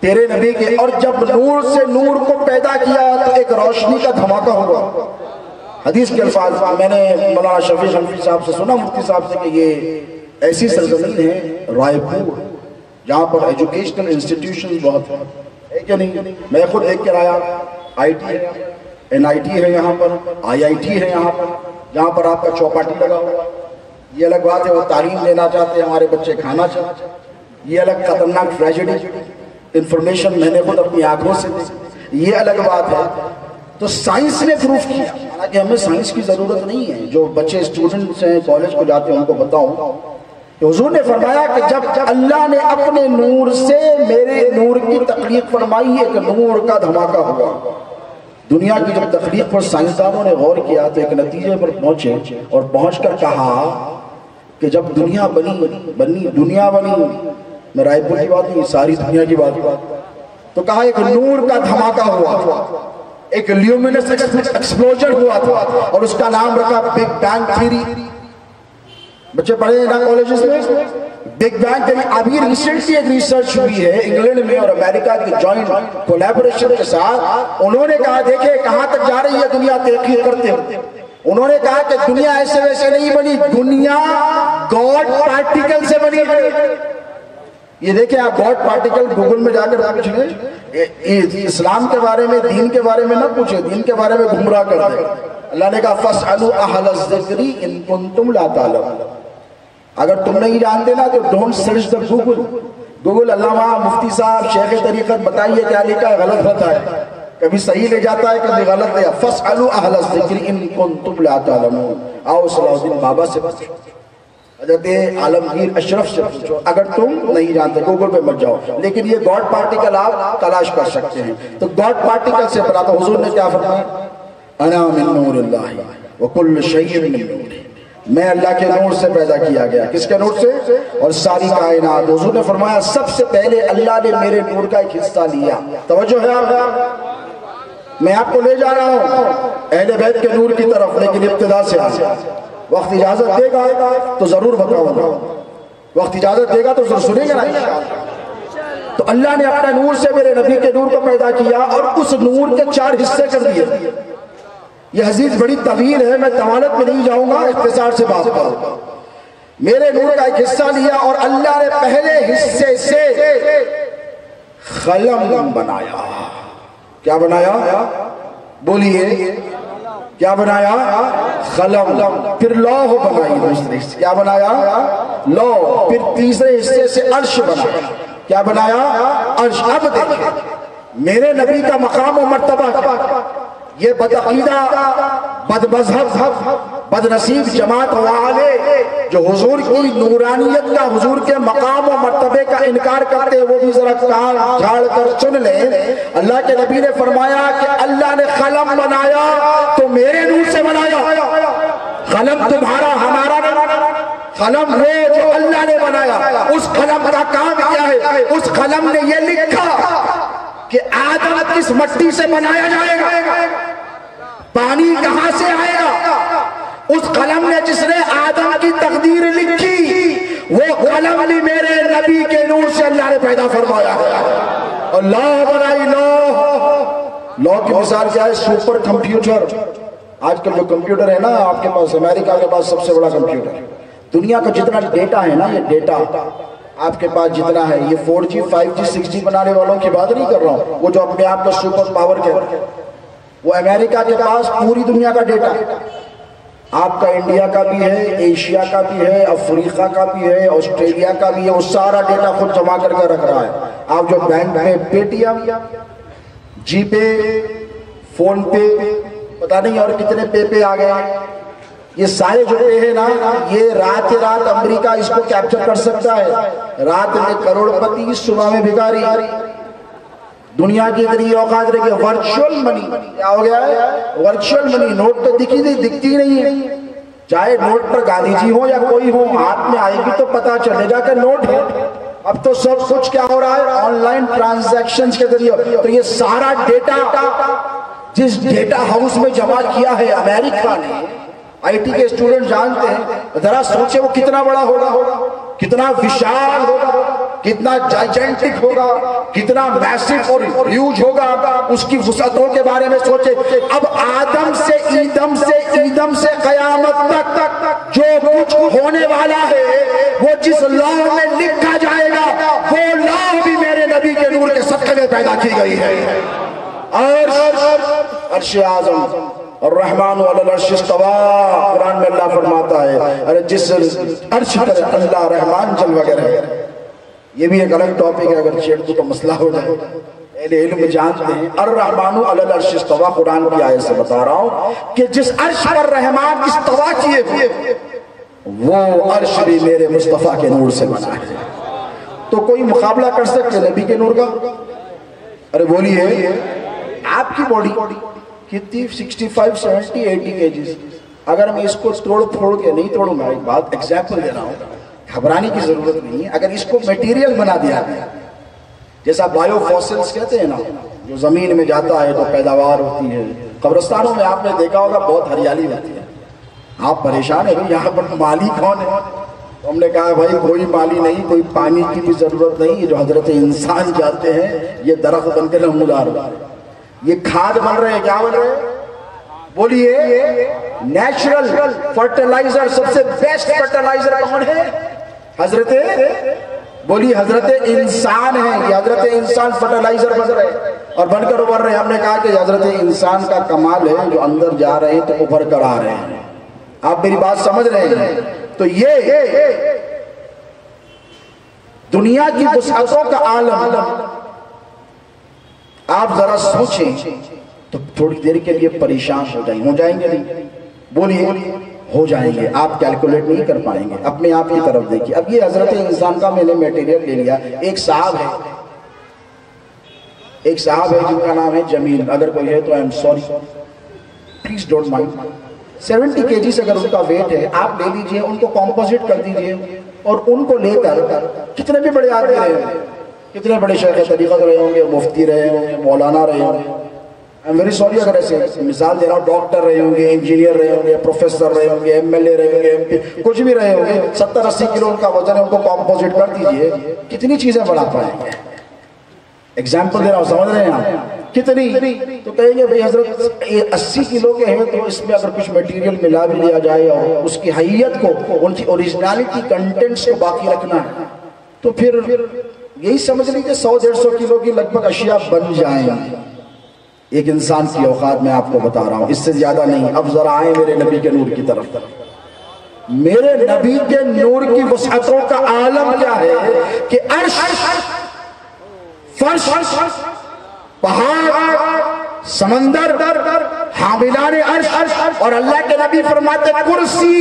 تیرے نبی کے، اور جب نور سے نور کو پیدا کیا تو ایک روشنی کا دھماکہ ہوا۔ حدیث کے الفاظ میں نے مولانا شفیع حنفی صاحب سے سنا، مفتی صاحب سے، کہ یہ ایسی سرزمین ہے رائے پور جہاں پر ایجوکیشنل انسٹیٹیوشن بہت ہے کہ نہیں؟ میں خود دیکھ کر آیا، آئی ٹی ہے، این آئی ٹی ہے یہاں پر، آئی آئی ٹی ہے یہاں پر، جہاں پر آپ کا چوپاٹی لگا ہوا۔ یہ الگ بات ہے وہ تعلیم لینا چاہتے ہیں، ہمارے بچے کھانا چاہتے ہیں، یہ الگ خطرناک ٹریجڈی، انفارمیشن میں نے خود اپنی آنکھوں سے دیکھی، یہ الگ بات ہے۔ تو سائنس نے پروف کیا، حالانکہ ہمیں سائنس کی ضرورت نہیں ہے، جو بچے اسٹوڈنٹس ہیں کالج کو جاتے ہیں ان کو بتاؤں کہ حضور نے فرمایا کہ جب اللہ نے اپنے نور سے میرے نور کی تخلیق فرمائی، ایک نور کا دھماکہ ہوا۔ دنیا کی جب تخلیق پر سائنسدانوں نے غور کیا تو ایک نتیجے پر پہنچے، اور پہنچ کر کہا کہ جب دنیا بنی، میں رائے پور کی بات نہیں، ساری دنیا کی بات، تو کہا ایک نور کا دھماکہ ہوا، ایک لیومینس ایکسپلوژن ہوا تھا، اور اس کا نام رکھا بگ بینگ تھیوری۔ بچے پڑھے ہیں نا کالجز میں؟ بگ بینگ تھیوری ابھی ریسنٹلی ایک ریسرچ ہوئی ہے انگلینڈ میں اور امریکہ کی جوائنٹ کولیبوریشن کے ساتھ۔ انہوں نے کہا دیکھیں کہاں تک جا رہی ہے دنیا ترقی کرتے ہوئے۔ انہوں نے کہا کہ دنیا ایسے ویسے نہیں بنی، دنیا گاڈ پارٹیکل سے بنی ہے۔ یہ دیکھیں آپ گاڈ پارٹیکل گوگل میں جا کر پوچھ لیں، اسلام کے بارے میں، دین کے بارے میں نہ پوچھیں، دین کے بارے میں گمراہ کر دیں۔ اللہ نے کہا فَاسْأَلُوا أَهْلَ الذِّكْرِ إِن كُنتُمْ لَا تَعْلَمُونَ، اگر تم نہیں جانتے نا تو ڈونٹ سرچ دا گوگل۔ علامہ مفتی صاحب شیخ طریقت بتائیے کیا لکھا ہے، غلط ہوتا ہے، کبھی صحیح لے جاتا ہے کبھی غلط لے۔ فَاسْأَلُوا أَهْلَ الذِّكْرِ إِن كُنتُمْ لَا تَعْلَمُونَ، آؤ صلاح الدین بابا سے پوچھو، حضرت عالمگیر اشرف سے پوچھو، اگر تم نہیں جانتے گوگل پہ مت جاؤ، لیکن یہ گاڈ پارٹیکل آپ تلاش کر سکتے ہیں۔ تو گاڈ پارٹیکل سے بتا تو حضور نے کیا فرمایا؟ انا من نور اللہ وکل شیء من نور، میں اللہ کے نور سے پیدا کیا گیا۔ کس کے نور سے؟ اور ساری کائنات۔ حضور نے فرمایا سب سے پہلے اللہ نے میرے نور کا ایک حصہ لیا۔ توجہ ہے آپ، میں آپ کو لے جا رہا ہوں اہل بیت کے نور کی طرف، لیکن ابتدا سے آیا۔ وقت اجازت دے گا تو ضرور بتاؤں گا، وقت اجازت دے گا تو ضرور سنیں گے نا انشاءاللہ۔ تو اللہ نے اپنے نور سے میرے نبی کے نور کو پیدا کیا، اور اس نور کے 4 حصے کر دیے۔ یہ حدیث بڑی طویل ہے، میں طوالت میں نہیں جاؤں گا، اختصار سے بات کروں گا۔ میرے نور کا ایک حصہ لیا، اور اللہ نے پہلے حصے سے قلم بنایا۔ کیا بنایا؟ بولیے کیا بنایا؟ قلم۔ پھر لوح بنائی دوسرے حصے، کیا بنایا؟ لوح۔ پھر تیسرے حصے سے عرش بنایا، کیا بنایا؟ عرش۔ اب دیکھیں میرے نبی کا مقام و مرتبہ، یہ بدعقیدہ، بد مذہب، بد نصیب جماعت والے جو حضور کی نورانیت کا، حضور کے مقام و مرتبے کا انکار کرتے ہیں، وہ بھی ذرا جھاڑ کر چن لیں۔ اللہ کے نبی نے فرمایا کہ اللہ نے قلم بنایا تو میرے نور سے بنایا، قلم تمہارا ہمارا نہیں، قلم وہ جو اللہ نے بنایا۔ اس قلم کا کام کیا ہے؟ اس قلم نے یہ لکھا کہ آدم کس مٹی سے بنایا جائے گا، پانی کہاں سے آئے گا۔ اس قلم نے جس نے آدم کی تقدیر لکھی، وہ قلم نے میرے نبی کے نور سے اللہ نے پیدا فرمایا ہے۔ اور لوح بنائی، لوح کی مثال کیا ہے؟ Super computer. آج کل جو کمپیوٹر ہے نا آپ کے پاس، امریکہ کے پاس سب سے بڑا کمپیوٹر، دنیا کا جتنا ڈیٹا ہے نا، یہ ڈیٹا آپ کے پاس جتنا ہے، یہ 4G 5G 6G بنانے والوں کی بات نہیں کر رہا ہوں، وہ جو اپنے آپ کو سپر پاور کہتے ہیں، وہ امریکہ کے پاس پوری دنیا کا ڈیٹا، آپ کا انڈیا کا بھی ہے، ایشیا کا بھی ہے، افریقہ کا بھی ہے، آسٹریلیا کا بھی ہے، وہ سارا ڈیٹا خود جمع کر کے رکھ رہا ہے۔ آپ جو بینک میں پے ٹی ایم، جی پے، فون پے، پتہ نہیں اور کتنے پے آ گئے، یہ سارے جو پے ہیں نا، یہ رات رات امریکہ اس کو کیپچر کر سکتا ہے، رات میں کروڑ پتی، صبح میں بھکاری۔ دنیا کی اتنی اوقات رہے کہ ورچوئل منی کیا ہو گیا ہے؟ ورچوئل منی، نوٹ تو دکھتی نہیں ہے، چاہے نوٹ پر گاندھی جی ہو یا کوئی ہو، ہاتھ میں آئے گی تو پتا چلے گا کہ نوٹ ہے۔ اب تو سب کچھ کیا ہو رہا ہے؟ آن لائن ٹرانزیکشنز کے ذریعے۔ تو یہ سارا ڈیٹا جس ڈیٹا ہاؤس میں جمع کیا ہے امریکہ نے، آئی ٹی کے اسٹوڈنٹ جانتے ہیں، ذرا سوچے وہ کتنا بڑا ہوگا، کتنا وشال ہوگا، کتنا جائجنٹک ہوگا، کتنا میسیو اور ہیوج ہوگا، اس کی وسعتوں کے بارے میں سوچے۔ اب آدم سے ایدم سے قیامت تک جو کچھ ہونے والا ہے، وہ جس لوح میں لکھا جائے گا، وہ لوح بھی میرے نبی کے نور کے صدقے میں پیدا کی گئی ہے۔ عرش اعظم الرحمن علی العرش استوى، قرآن میں اللہ فرماتا ہے، ارے جس عرش پر اللہ رحمان جل وغیرہ ہے۔ یہ بھی ایک الگ ٹاپک ہے، اگر چھیڑ کو تو مسئلہ ہو جائے، اہل علم جانتے ہیں۔ الرحمن علی العرش استوى، قرآن کی آیت سے بتا رہا ہوں کہ جس عرش پر رحمان استوا کیے ہوئے، وہ عرش بھی میرے مصطفیٰ کے نور سے بنا ہے۔ تو کوئی مقابلہ کر سکتے نبی کے نور کا؟ ارے بولیے، آپ کی باڈی کتنی 65 70 80 kgs، اگر میں اس کو توڑ پھوڑ کے نہیں توڑوں گا، ایک بات ایگزامپل دے رہا ہوں، گھبرانے کی ضرورت نہیں ہے، اگر اس کو میٹیریل بنا دیا جیسا بایو فوسلز کہتے ہیں نا، جو زمین میں جاتا ہے تو پیداوار ہوتی ہے، قبرستانوں میں آپ نے دیکھا ہوگا بہت ہریالی ہوتی ہے، آپ پریشان ہیں یہاں پر مالی کون ہے؟ تو ہم نے کہا بھائی کوئی مالی نہیں، کوئی پانی کی بھی ضرورت نہیں، جو حضرت انسان جاتے ہیں یہ درخت بن کے نمودار ہو، یہ کھاد بن رہے ہیں، کیا بن رہے ہیں؟ بولیے، نیچرل فرٹیلائزر، سب سے بیسٹ فرٹیلائزر کون ہے؟ حضرت، بولیے حضرت انسان ہے، یہ حضرت انسان فرٹیلائزر بن رہے ہیں اور بن کر ابھر رہے ہیں۔ ہم نے کہا کہ حضرت انسان کا کمال ہے جو اندر جا رہے ہیں تو ابھر کر آ رہے ہیں۔ آپ میری بات سمجھ رہے ہیں؟ تو یہ دنیا کی وسعتوں کا عالم، آپ ذرا سوچیں تو تھوڑی دیر کے لیے پریشان ہو جائیں گے نہیں؟ بولیے، ہو جائیں گے، آپ کیلکولیٹ نہیں کر پائیں گے، اپنے آپ کی طرف دیکھیے۔ اب یہ حضرت انسان کا میں نے میٹیریل لے لیا، ایک صاحب ہے جن کا نام ہے جمیل، اگر کوئی ہے تو I am sorry please don't mind، 70 kg اگر ان کا ویٹ ہے، آپ لے لیجئے، ان کو کمپوزٹ کر دیجئے اور ان کو لے کر کتنے بھی بڑے آدمی رہے ہوں گے، کتنے بڑے شیخ طریقت رہے ہوں گے، مفتی رہے ہوں گے، مولانا رہے ہوں گے، I'm very sorry اگر ایسے مثال دے رہا ہوں، ڈاکٹر رہے ہوں گے، انجینئر رہے ہوں گے، پروفیسر رہے ہوں گے، MLA رہے ہوں گے، MP، کچھ بھی رہے ہوں گے، 70-80 کلو ان کا وزن ہے، ان کو کمپوزٹ کر دیجئے، کتنی چیزیں بڑھا پائیں گے؟ ایگزامپل دے رہا ہوں، سمجھ رہے ہیں آپ کتنی؟ تو کہیں گے بھئی حضرت 80 کلو کے ہیں تو اس میں اگر کچھ میٹیریل ملا بھی لیا جائے اور اس کی حیت کو، ان کی اوریجنالٹی، کنٹینٹس کو باقی رکھنا ہے، تو پھر یہی سمجھ لیجیے 100-150 کلو کی لگ بھگ اشیاء بن جائیں گی۔ ایک انسان کی اوقات میں آپ کو بتا رہا ہوں، اس سے زیادہ نہیں۔ اب ذرا آئیں میرے نبی کے نور کی طرف۔ میرے نبی کے نور کی وسعتوں کا عالم کیا ہے کہ عرش، فرش، پہاڑ، سمندر، حاملان عرش، اور اللہ کے نبی فرماتے کرسی،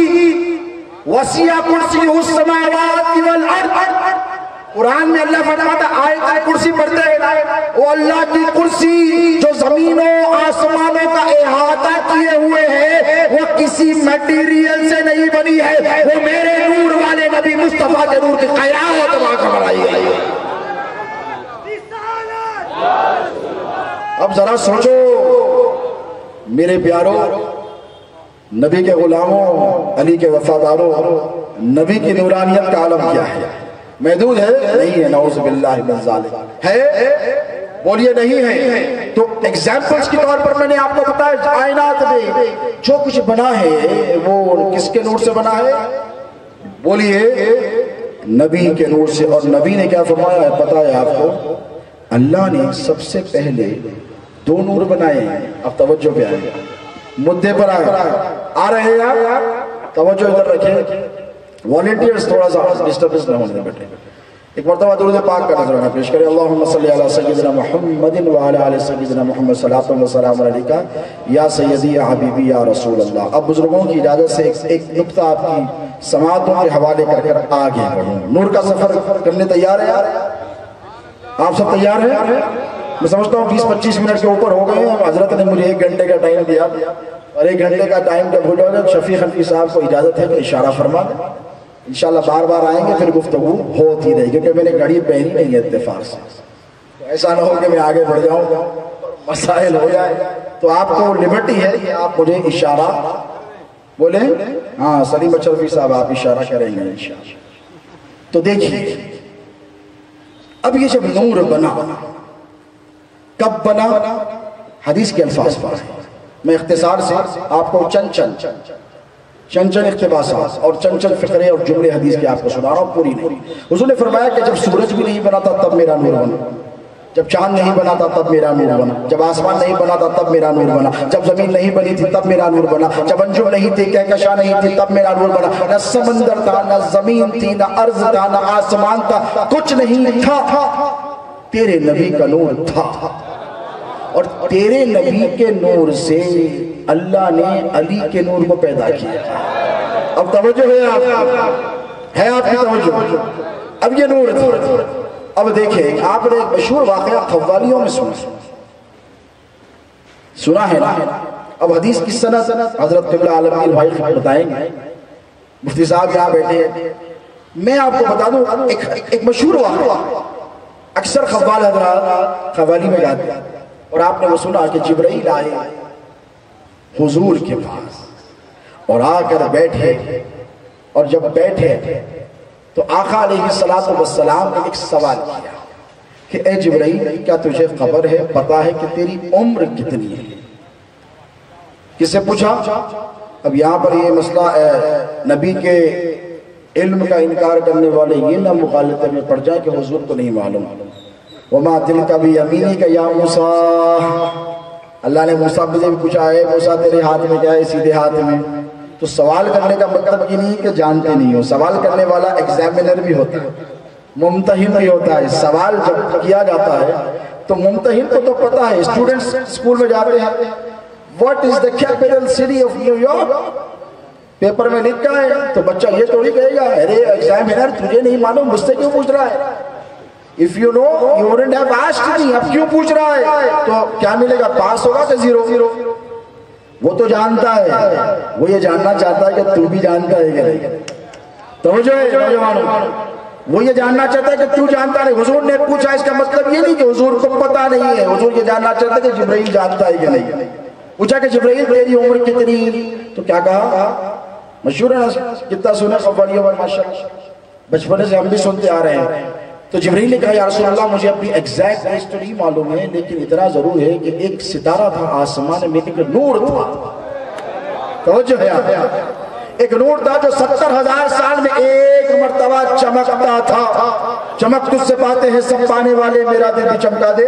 وسیع کرسی السماوات والارض۔ قرآن میں اللہ فرماتا آیت کرسی پڑھتے ہیں، وہ اللہ کی کرسی جو زمینوں آسمانوں کا احاطہ کیے ہوئے ہے، وہ کسی میٹیریل سے نہیں بنی ہے، وہ میرے نور والے نبی مصطفیٰ کے نور کی قیامت واقع بنائی گئی ہے۔ اب ذرا سوچو میرے پیاروں، نبی کے غلاموں، علی کے وفاداروں، نبی کی نورانیت کا عالم کیا ہے؟ محدود ہے؟ نہیں ہے، نعوذ باللہ من ذالک۔ ہے؟ بولیے نہیں ہے۔ تو ایگزامپلز کے طور پر میں نے آپ کو بتایا کائنات میں جو کچھ بنا ہے وہ کس کے نور سے بنا ہے؟ بولیے نبی کے نور سے. اور نبی نے کیا فرمایا ہے پتہ ہے آپ کو؟ اللہ نے سب سے پہلے 2 نور بنائے ہیں. اب توجہ پہ آئے, مدے پر آ رہے ہیں آپ, توجہ ادھر رکھیں. والنٹیئرز تھوڑا سا ڈسٹربنس نہ ہونے بیٹھے. ایک مرتبہ درود پاک کا نظرانہ پیش کریں. اللہم صلی علی سیدنا محمد وعلی آل سیدنا محمد صلاۃ و سلام علیک یا سیدی یا حبیبی یا رسول اللہ. اب بزرگوں کی اجازت سے ایک نکتہ آپ کی سماعتوں کے حوالے کر آگے بڑھوں. نور کا سفر کرنے تیار ہیں آپ سب؟ تیار ہیں؟ میں سمجھتا ہوں 20-25 منٹ کے اوپر ہو گئے ہیں. حضرت نے مجھے 1 گھنٹے کا ٹائم دیا, اور 1 گھنٹے کا ٹائم جب ہو جائے گا شفیع حنفی صاحب کو اجازت ہے کہ اشارہ فرما دیں. انشاءاللہ بار بار آئیں گے, پھر گفتگو ہوتی رہے گی, کیونکہ میں نے گھڑی پہنی نہیں ہے اتفاق سے. ایسا نہ ہو کہ میں آگے بڑھ جاؤں, مسائل ہو جائے. تو آپ کو لبرٹی ہے کہ آپ مجھے اشارہ بولیں. ہاں سلیم اشرفی صاحب آپ اشارہ کریں گے انشاءاللہ. تو دیکھیے اب یہ جب نور بنا, کب بنا؟ حدیث کے الفاظ پر میں اختصار سے آپ کو چند اقتباسات اور چند فقرے اور جملے حدیث کے آپ کو سنا رہا ہوں, پوری نہیں. حضور نے فرمایا کہ جب سورج بھی نہیں بنا تھا تب میرا نور بنا, جب چاند نہیں بنا تھا تب میرا نور بنا, جب آسمان نہیں بنا تھا تب میرا نور بنا, جب زمین نہیں بنی تھی تب میرا نور بنا, جب انجم نہیں تھی, کہکشاں نہیں تھی تب میرا نور بنا. نہ سمندر تھا, نہ زمین تھی, نہ ارض تھا, نہ آسمان تھا, کچھ نہیں تھا, تیرے نبی کا نور تھا. اور تیرے نبی کے نور سے اللہ نے علی کے نور کو پیدا کیا. اب توجہ ہے آپ کی توجہ. اب یہ نور تھا. اب دیکھیں آپ نے ایک مشہور واقعہ قوالیوں میں سنا ہے نا. اب حدیث کی سند حضرت قبلہ عالمگیر بھائی بتائیں گے, مفتی صاحب یہاں بیٹھے ہیں. میں آپ کو بتا دوں ایک مشہور واقعہ اکثر قوال حضرات قوالی میں گاتے ہیں, اور آپ نے وہ سنا کہ جبرائیل آئے حضور کے پاس اور آ کر بیٹھے, اور جب بیٹھے تو آقا علیہ السلام نے ایک سوال کیا کہ اے جبرائیل, کیا تجھے خبر ہے, پتا ہے کہ تیری عمر کتنی ہے؟ کس سے پوچھا؟ اب یہاں پر یہ مسئلہ نبی کے علم کا انکار کرنے والے یہ نہ مغالطے میں پڑ جائیں کہ حضور کو نہیں معلوم. وما تلک بیمینک یا موسیٰ, اللہ نے موسیٰ سے بھی پوچھا ہے موسیٰ تیرے ہاتھ میں کیا ہے, سیدھے ہاتھ میں. تو سوال کرنے کا مطلب یہ نہیں کہ جانتے نہیں ہو. سوال کرنے والا ایگزامینر بھی ہوتا ہے, ممتحن بھی ہوتا ہے. سوال جب کیا جاتا ہے تو ممتحن کو تو پتا ہے. اسٹوڈنٹس اسکول میں جاتے ہیں, what is the capital city of new York, paper میں لکھا ہے, تو بچہ یہ تھوڑی کہے گا ارے ایگزامینر تجھے نہیں معلوم, مجھ سے کیوں پوچھ رہا ہے؟ If you know, you wouldn't have asked me. اب کیوں پوچھ رہا ہے؟ تو کیا ملے گا, پاس ہوگا کہ 0؟ وہ تو جانتا ہے, وہ یہ جاننا چاہتا ہے کہ تو بھی جانتا ہے کہ نہیں. توجہ ہے نوجوانوں, وہ یہ جاننا چاہتا ہے کہ تو جانتا ہے. حضور نے پوچھا, اس کا مطلب یہ نہیں کہ حضور کو پتا نہیں ہے, حضور یہ جاننا چاہتا ہے کہ جبرائیل جانتا ہے کہ نہیں. پوچھا کہ جبرائیل تیری عمر کتنی, تو کیا کہا؟ مشہور ہے نا, کتنا سنے قوالیوں میں ماشاءاللہ, بچپنے سے ہم بھی سنتے آ رہے ہیں. تو جبرائیل نے کہا یا رسول اللہ مجھے اپنی ایگزیکٹ ایج تو نہیں معلوم ہے, لیکن اتنا ضرور ہے کہ ایک ستارہ تھا آسمان میں, ایک نور تھا. توجہ ہے, ایک نور تھا جو 70,000 سال میں ایک مرتبہ چمکتا تھا. چمک تجھ سے پاتے ہیں سب پانے والے, میرا دل بھی چمکا دے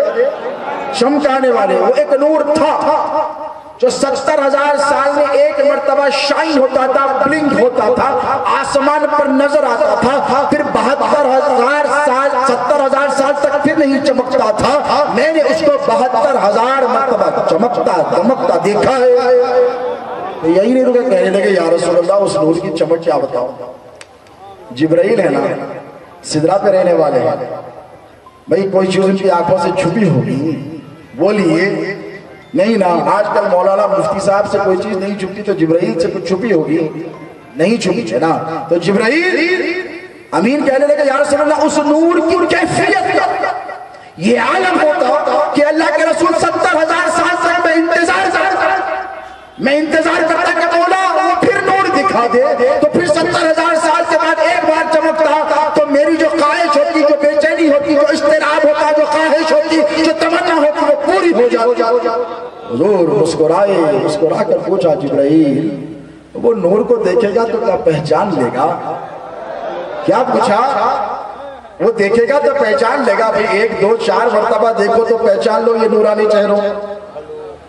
چمکانے والے. وہ ایک نور تھا جو 70,000 سال میں ایک مرتبہ شائن ہوتا تھا, بلنک ہوتا تھا, آسمان پر نظر آتا تھا, پھر 72,000 سال 70,000 سال تک پھر نہیں چمکتا تھا. میں نے اس کو 72,000 مرتبہ چمکتا دمکتا دیکھا ہے. یہی نہیں رکے, کہنے لگے یا رسول اللہ اس نور کی چمک کیا بتاؤ. جبرائیل ہے نا, سدرہ پہ رہنے والے ہیں بھئی, کوئی چیز ان کی آنکھوں سے چھپی ہوگی, بولیے نہیں نا. آج کل مولانا مفتی صاحب سے کوئی چیز نہیں چھپتی, تو جبرائیل سے کچھ چھپی ہوگی نہیں چھپی ہے نا. تو جبرائیل امین کہنے لگے یا رسول اللہ اس نور کی کیفیت یہ عالم ہوتا کہ اللہ کے رسول 70,000 سال تک میں انتظار کرتا کہ مولا وہ پھر نور دکھا دے, تو پھر 70,000 سال کے بعد ایک بار چمکتا, تو میری جو خواہش ہوتی, جو بے چینی ہوتی, جو اضطراب ہوتا, جو خواہش ہوتی, جو تمنا ہوتی, وہ پوری ہو جاتی. حضور مسکرائے, مسکرا کر پوچھا جبرائیل وہ نور کو دیکھے گا تو کیا پہچان لے گا کیا پوچھا؟ وہ دیکھے گا تو پہچان لے گا. بھئی 1 2 4 مرتبہ دیکھو تو پہچان لو یہ نورانی چہروں.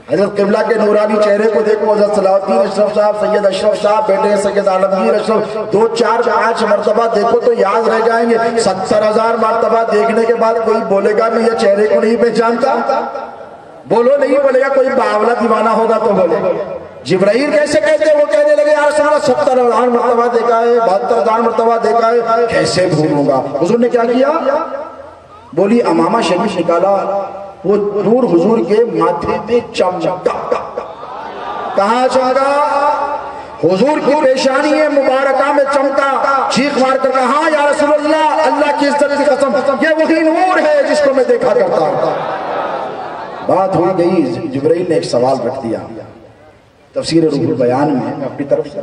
حضرت قبلہ کے نورانی چہرے کو دیکھو. حضرت صلاح الدین اشرف صاحب, سید اشرف صاحب, بیٹے سید عالمگیر اشرف, 2 4 5 مرتبہ دیکھو تو یاد رہ جائیں گے. 70,000 مرتبہ دیکھنے کے بعد کوئی بولے گا میں یہ چہرے کو نہیں پہچانتا؟ بولو نہیں بولے گا. کوئی باولا دیوانہ ہوگا تو بولے. جبرائیل کیسے کہتے ہیں؟ وہ کہنے لگے یا رسول اللہ 70,000 مرتبہ دیکھا ہے, 72,000 مرتبہ دیکھا ہے, کیسے بھولوں گا؟ حضور نے کیا کیا؟ بولی امامہ شریف نکالا, وہ نور حضور کے ماتھے پہ چمکا. کہاں چمکا؟ حضور کی پیشانی مبارکہ میں چمکا. چیخ مار کر کہا ہاں یا رسول اللہ, اللہ کی عزت کی قسم یہ وہی نور ہے جس کو میں دیکھا کرتا ہوں. بات ہوئی گئی. جبرائیل نے ایک سوال رکھ دیا. تفسیر روح البیان میں اپنی طرف سے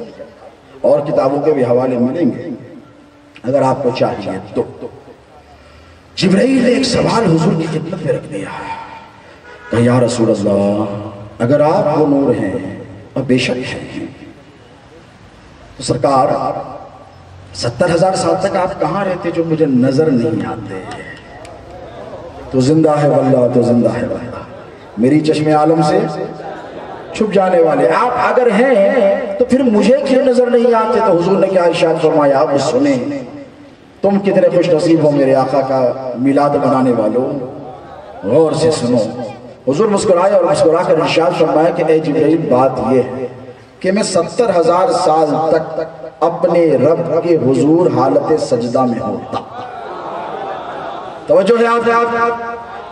اور کتابوں کے بھی حوالے ملیں گے اگر آپ کو چاہیے تو. جبرائیل نے ایک سوال حضور کی خدمت میں رکھ دیا کہ یا رسول اللہ اگر آپ وہ نور ہیں اور بے شک ہیں تو سرکار 70,000 سال تک آپ کہاں رہتے جو مجھے نظر نہیں آتے؟ تو زندہ ہے واللہ, تو زندہ ہے واللہ, میری چشم عالم سے چھپ جانے والے آپ اگر ہیں تو پھر مجھے کیوں نظر نہیں آتے؟ تو حضور نے کیا ارشاد فرمایا؟ آپ سنیں, تم کتنے خوش نصیب ہو میرے آقا کا میلاد منانے والوں, غور سے سنو. حضور مسکرائے اور مسکرا کر ارشاد فرمایا کہ اے جبرائیل بات یہ ہے کہ میں 70,000 سال تک اپنے رب کے حضور حالت سجدہ میں ہوتا. توجہ ہے آپ,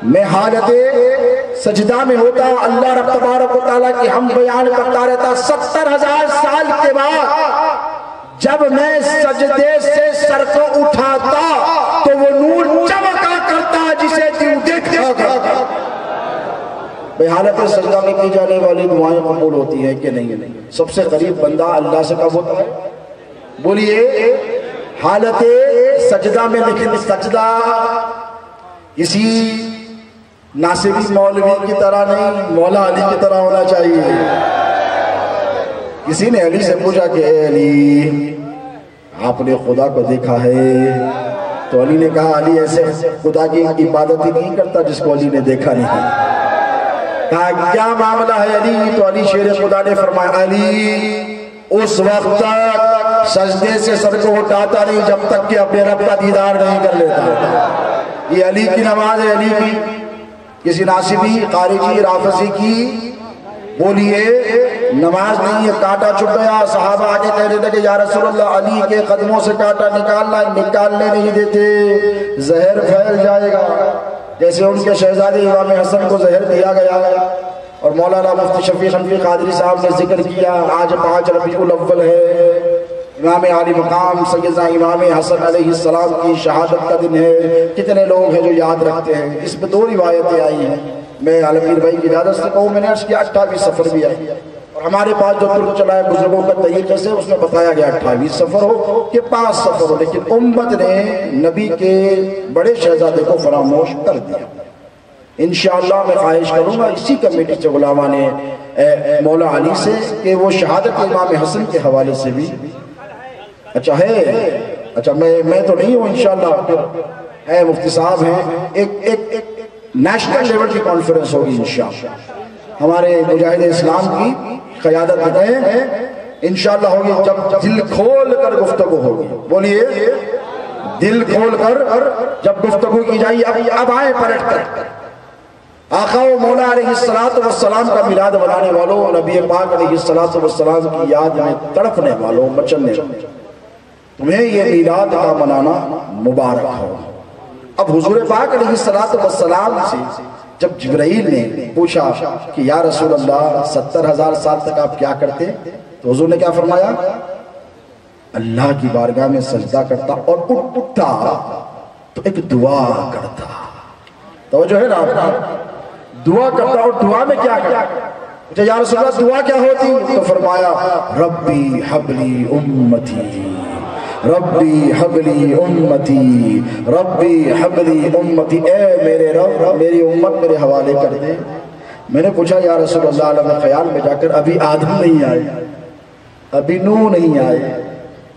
میں حالت سجدہ میں ہوتا. اللہ رب تبارک و تعالیٰ کی ہم بیان کرتا رہتا. 70,000 سال کے بعد جب میں سجدے سے سر کو اٹھاتا تو وہ نور چمکا کرتا جسے تو دیکھتا تھا. بے حالت سجدہ میں کی جانے والی دعائیں قبول ہوتی ہیں کہ نہیں؟ سب سے قریب بندہ اللہ سے کب ہوتا ہے؟ بولیے. حالت سجدہ میں. لیکن سجدہ اسی ناصری مولوی کی طرح نہیں, مولا علی کی طرح ہونا چاہیے. کسی نے علی سے پوچھا کہ اے علی آپ نے خدا کو دیکھا ہے؟ تو علی نے کہا علی ایسے خدا کی عبادت ہی نہیں کرتا جس کو علی نے دیکھا نہیں. کہا کیا معاملہ ہے علی؟ تو علی شیر خدا نے فرمایا علی اس وقت تک سجدے سے سر کو اٹھاتا نہیں جب تک کہ اپنے رب کا دیدار نہیں کر لیتا. یہ علی کی نماز ہے. علی کی کسی ناصبی, خارجی, رافضی کی بولیے نماز نہیں ہے. کانٹا چھپ گیا, صحابہ آگے کہنے لگے یا رسول اللہ علی کے قدموں سے کانٹا نکالنے نہیں دیتے, زہر پھیل جائے گا. جیسے ان کے شہزادے امام حسن کو زہر دیا گیا. اور مولانا مفتی شفیع حنفی قادری صاحب نے ذکر کیا آج 5 ربیع الاول ہے, امام عالی مقام سیدنا امام حسن علیہ السلام کی شہادت کا دن ہے. کتنے لوگ ہیں جو یاد رکھتے ہیں؟ اس میں 2 روایتیں آئی ہیں. میں عالمگیر بھائی کی اجازت سے کہوں, میں نے عرض کیا 28 سفر بھی آئی, اور ہمارے پاس جو ترک چلائے بزرگوں کا طریقے سے اس میں بتایا گیا 28 سفر ہو کہ 5 سفر ہو. لیکن امت نے نبی کے بڑے شہزادے کو فراموش کر دیا. انشاءاللہ میں خواہش کروں گا اسی کمیٹی سے علماء نے مولا علی سے کہ وہ شہادت امام حسن کے حوالے سے بھی اچھا میں تو نہیں ہوں, انشاءاللہ ہے مفتی صاحب ہیں, ایک نیشنل لیول کی کانفرنس ہوگی انشاءاللہ. ہمارے مجاہد اسلام کی قیادت میں انشاءاللہ ہوگی. جب دل کھول کر گفتگو ہوگی, بولیے دل کھول کر جب گفتگو کی جائے. اب آئے پلٹ کر آقا و مولا علیہ السلام کا میلاد منانے والوں, نبی پاک علیہ السلام کی یاد میں تڑپنے والوں, مچلنے والوں, تمہیں یہ میلاد کا منانا مبارک ہو. اب حضور پاک علیہ السلام سے جب جبرائیل نے پوچھا کہ یا رسول اللہ 70,000 سال تک آپ کیا کرتے, تو حضور نے کیا فرمایا؟ اللہ کی بارگاہ میں سجدہ کرتا اور اٹھتا تو ایک دعا کرتا. توجہ ہے نا, دعا کرتا. اور دعا میں کیا کرتا؟ یا رسول اللہ دعا کیا ہوتی؟ تو فرمایا ربی حبلی امتی, ربی حبلی امتی, ربی حبلی امتی. اے میرے رب میری امت میرے حوالے کر دے. میں نے پوچھا یا رسول اللہ علیہ خیال میں جا کر ابھی آدم نہیں آئے, ابھی نوح نہیں آئے,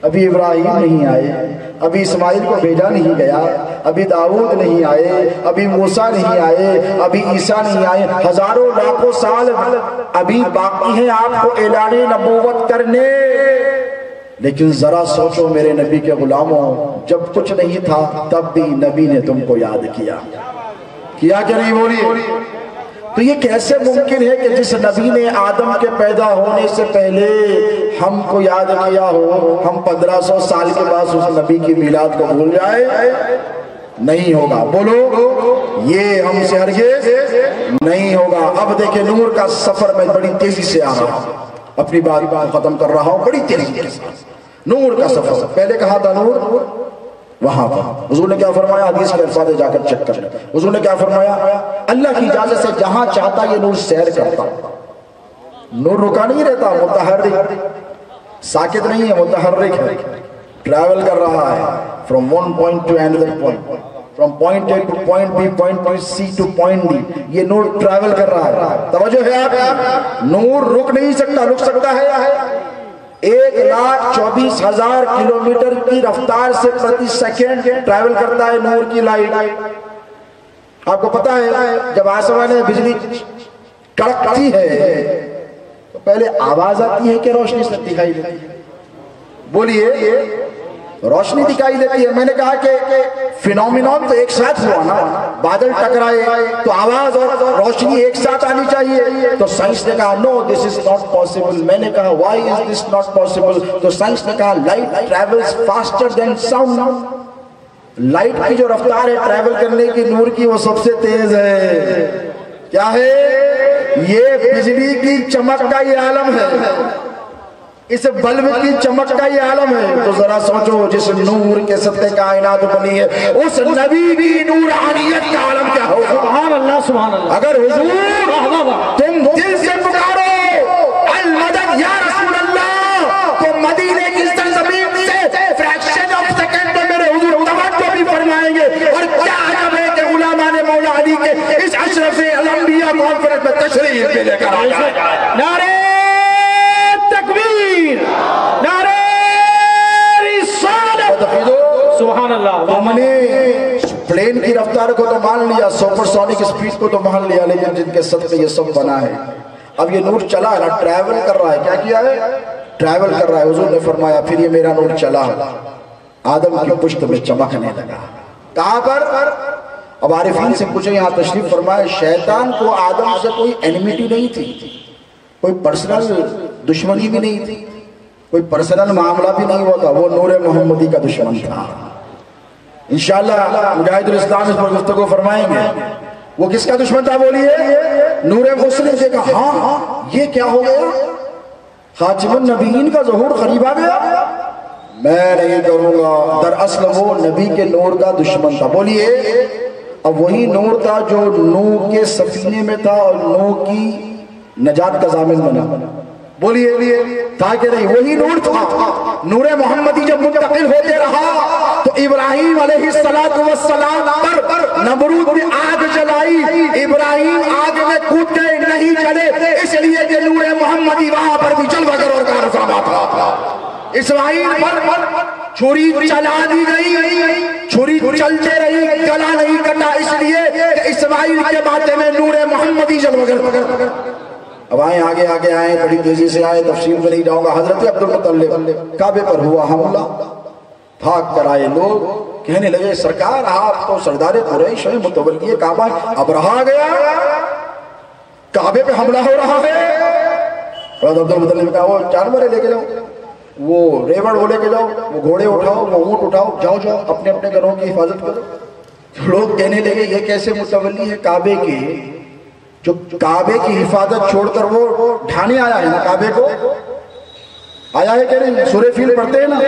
ابھی ابراہیم نہیں آئے، ابھی اسماعیل کو بھیجا نہیں گیا، ابھی داؤد نہیں آئے، ابھی موسیٰ نہیں آئے، ابھی عیسیٰ نہیں آئے، ہزاروں لاکھوں سال ابھی باقی ہیں آپ کو اعلان نبوت کرنے۔ لیکن ذرا سوچو میرے نبی کے غلاموں، جب کچھ نہیں تھا تب بھی نبی نے تم کو یاد کیا کہ نہیں بولیے؟ تو یہ کیسے ممکن ہے کہ جس نبی نے آدم کے پیدا ہونے سے پہلے ہم کو یاد کیا ہو، ہم 1500 سال کے بعد اس نبی کی میلاد کو بھول جائے؟ نہیں ہوگا، بولو یہ ہم سے ہرگز نہیں ہوگا۔ اب دیکھیں نور کا سفر میں بڑی تیزی سے آ رہا ہوں، اپنی بات ختم کر رہا ہوں بڑی تیزی کے ساتھ۔ نور کا سفر پہلے کہا تھا نور وہاں پر، حضور نے کیا فرمایا؟ حدیث کے الفاظ جا کر چیک کر لیں۔ حضور نے کیا فرمایا؟ اللہ کی اجازت سے جہاں چاہتا یہ نور سیر کرتا۔ نور رکا نہیں رہتا، متحرک، ساکت نہیں ہے، متحرک ہے، ٹریول کر رہا ہے from one point to another point، from point A to point B، point C to point D، یہ نور ٹریول کر رہا ہے۔ توجہ ہے آپ؟ نور رک نہیں سکتا، رک سکتا ہے 1,24,000 کلومیٹر کی رفتار سے پرتی سیکنڈ ٹریول کرتا ہے نور کی لائٹ۔ آپ کو پتا ہے جب آسمان میں بجلی کڑکتی ہے تو پہلے آواز آتی ہے کہ روشنی سے دکھائی دیتی ہے؟ بولیے، روشنی دکھائی دیتی ہے۔ میں نے کہا کہ فینومینون تو ایک ساتھ ہوا نا، بادل ٹکرائے تو آواز اور روشنی ایک ساتھ آنی چاہیے۔ تو سائنس نے کہا نو دس از ناٹ پاسبل۔ میں نے کہا why is this not possible? تو سائنس نے کہا light travels faster than sound. لائٹ کی جو رفتار ہے ٹریول کرنے کی نور کی وہ سب سے تیز ہے۔ کیا ہے یہ؟ بجلی کی چمک کا یہ عالم ہے، اس بلب کی چمک کا یہ عالم ہے۔ تو ذرا سوچو جس نور کے صدقے کائنات بنی ہے اس نبی کی نورانیت کا عالم کیا ہوگا؟ سبحان اللہ، سبحان اللہ۔ اگر حضور تم دل سے پکارو المدد یا رسول اللہ تو مدینے کی سرزمین سے فریکشن آف سیکنڈ میں میرے حضور توجہ بھی فرمائیں گے۔ اور کیا عجب ہے کہ غلامان مولا علی کے اس اشرف الانبیاء کانفرنس میں تشریف بھی لے کر آ جائے۔ نعرہ تکبیر، نعرہ رسالت، سبحان اللہ۔ ہم نے پلین کی رفتار کو تو مان لیا، سپر سونک سپیڈ کو تو مان لیا، لیکن جن کے صدقے یہ سب بنا ہے۔ اب یہ نور چلا ہے نا، ٹریول کر رہا ہے۔ کیا کیا ہے؟ ٹریول کر رہا ہے۔ حضور نے فرمایا پھر یہ میرا نور چلا آدم کی پشت میں چمکنے لگا۔ کہاں پر؟ اب عارفین سے پوچھے، یہاں تشریف فرمائے، شیطان کو آدم سے کوئی انیمیٹی نہیں تھی، کوئی پرسنل دشمنی بھی نہیں تھی، کوئی پرسنل معاملہ بھی نہیں ہوا تھا، وہ نور محمدی کا دشمن تھا۔ انشاءاللہ مجاہد الاسلام اس پر گفتگو فرمائیں گے۔ وہ کس کا دشمن تھا بولیے؟ نور مسلم سے کہا ہاں یہ کیا ہو گیا؟ خاتم النبیین کا ظہور قریب آ گیا؟ میں نہیں کروں گا۔ دراصل وہ نبی کے نور کا دشمن تھا۔ بولیے، اب وہی نور تھا جو نوح کے سفینے میں تھا اور نوح کی نجات کا ضامن بنا۔ بولیے تھا کہ نہیں؟ وہی نور تھا۔ نور محمدی جب منتقل ہوتے رہا تو ابراہیم علیہ السلام پر نمرود نے آگ جلائی، ابراہیم آگ میں کود گئے، نہیں جلے، اس لیے کہ نور محمدی وہاں پر بھی جلوہ گر اور کار فرما تھا۔ اسماعیل پر چھری چلا دی گئی، چھری چلتے رہی، گلا نہیں کٹا، اس لیے کہ اسماعیل کے ماتھے میں نور محمدی جلوہ گر۔ اب آئیں آگے آگے آئیں، بڑی تیزی سے آئیں، تفصیل میں نہیں جاؤں گا۔ حضرت عبدالمطلب کعبے پر ہوا حملہ، بھاگ کر آئے لوگ، کہنے لگے سرکار آپ تو سردار قریش ہیں، متولی کعبہ، اب رہا گیا کعبے پہ حملہ ہو رہا ہے۔ حضرت عبدالمطلب نے کہا وہ جانور لے کے جاؤ، وہ ریوڑ وہ لے کے جاؤ، وہ گھوڑے اٹھاؤ، وہ اونٹ اٹھاؤ، جاؤ جاؤ اپنے اپنے گھروں کی حفاظت کرو۔ لوگ کہنے لگے یہ کیسے متولی ہے کعبے کے، جو کعبے کی حفاظت چھوڑ کر وہ ڈھانے آیا ہے نا کعبے کو؟ آیا ہے کہ نہیں؟ سورہ فیل پڑھتے ہیں نا؟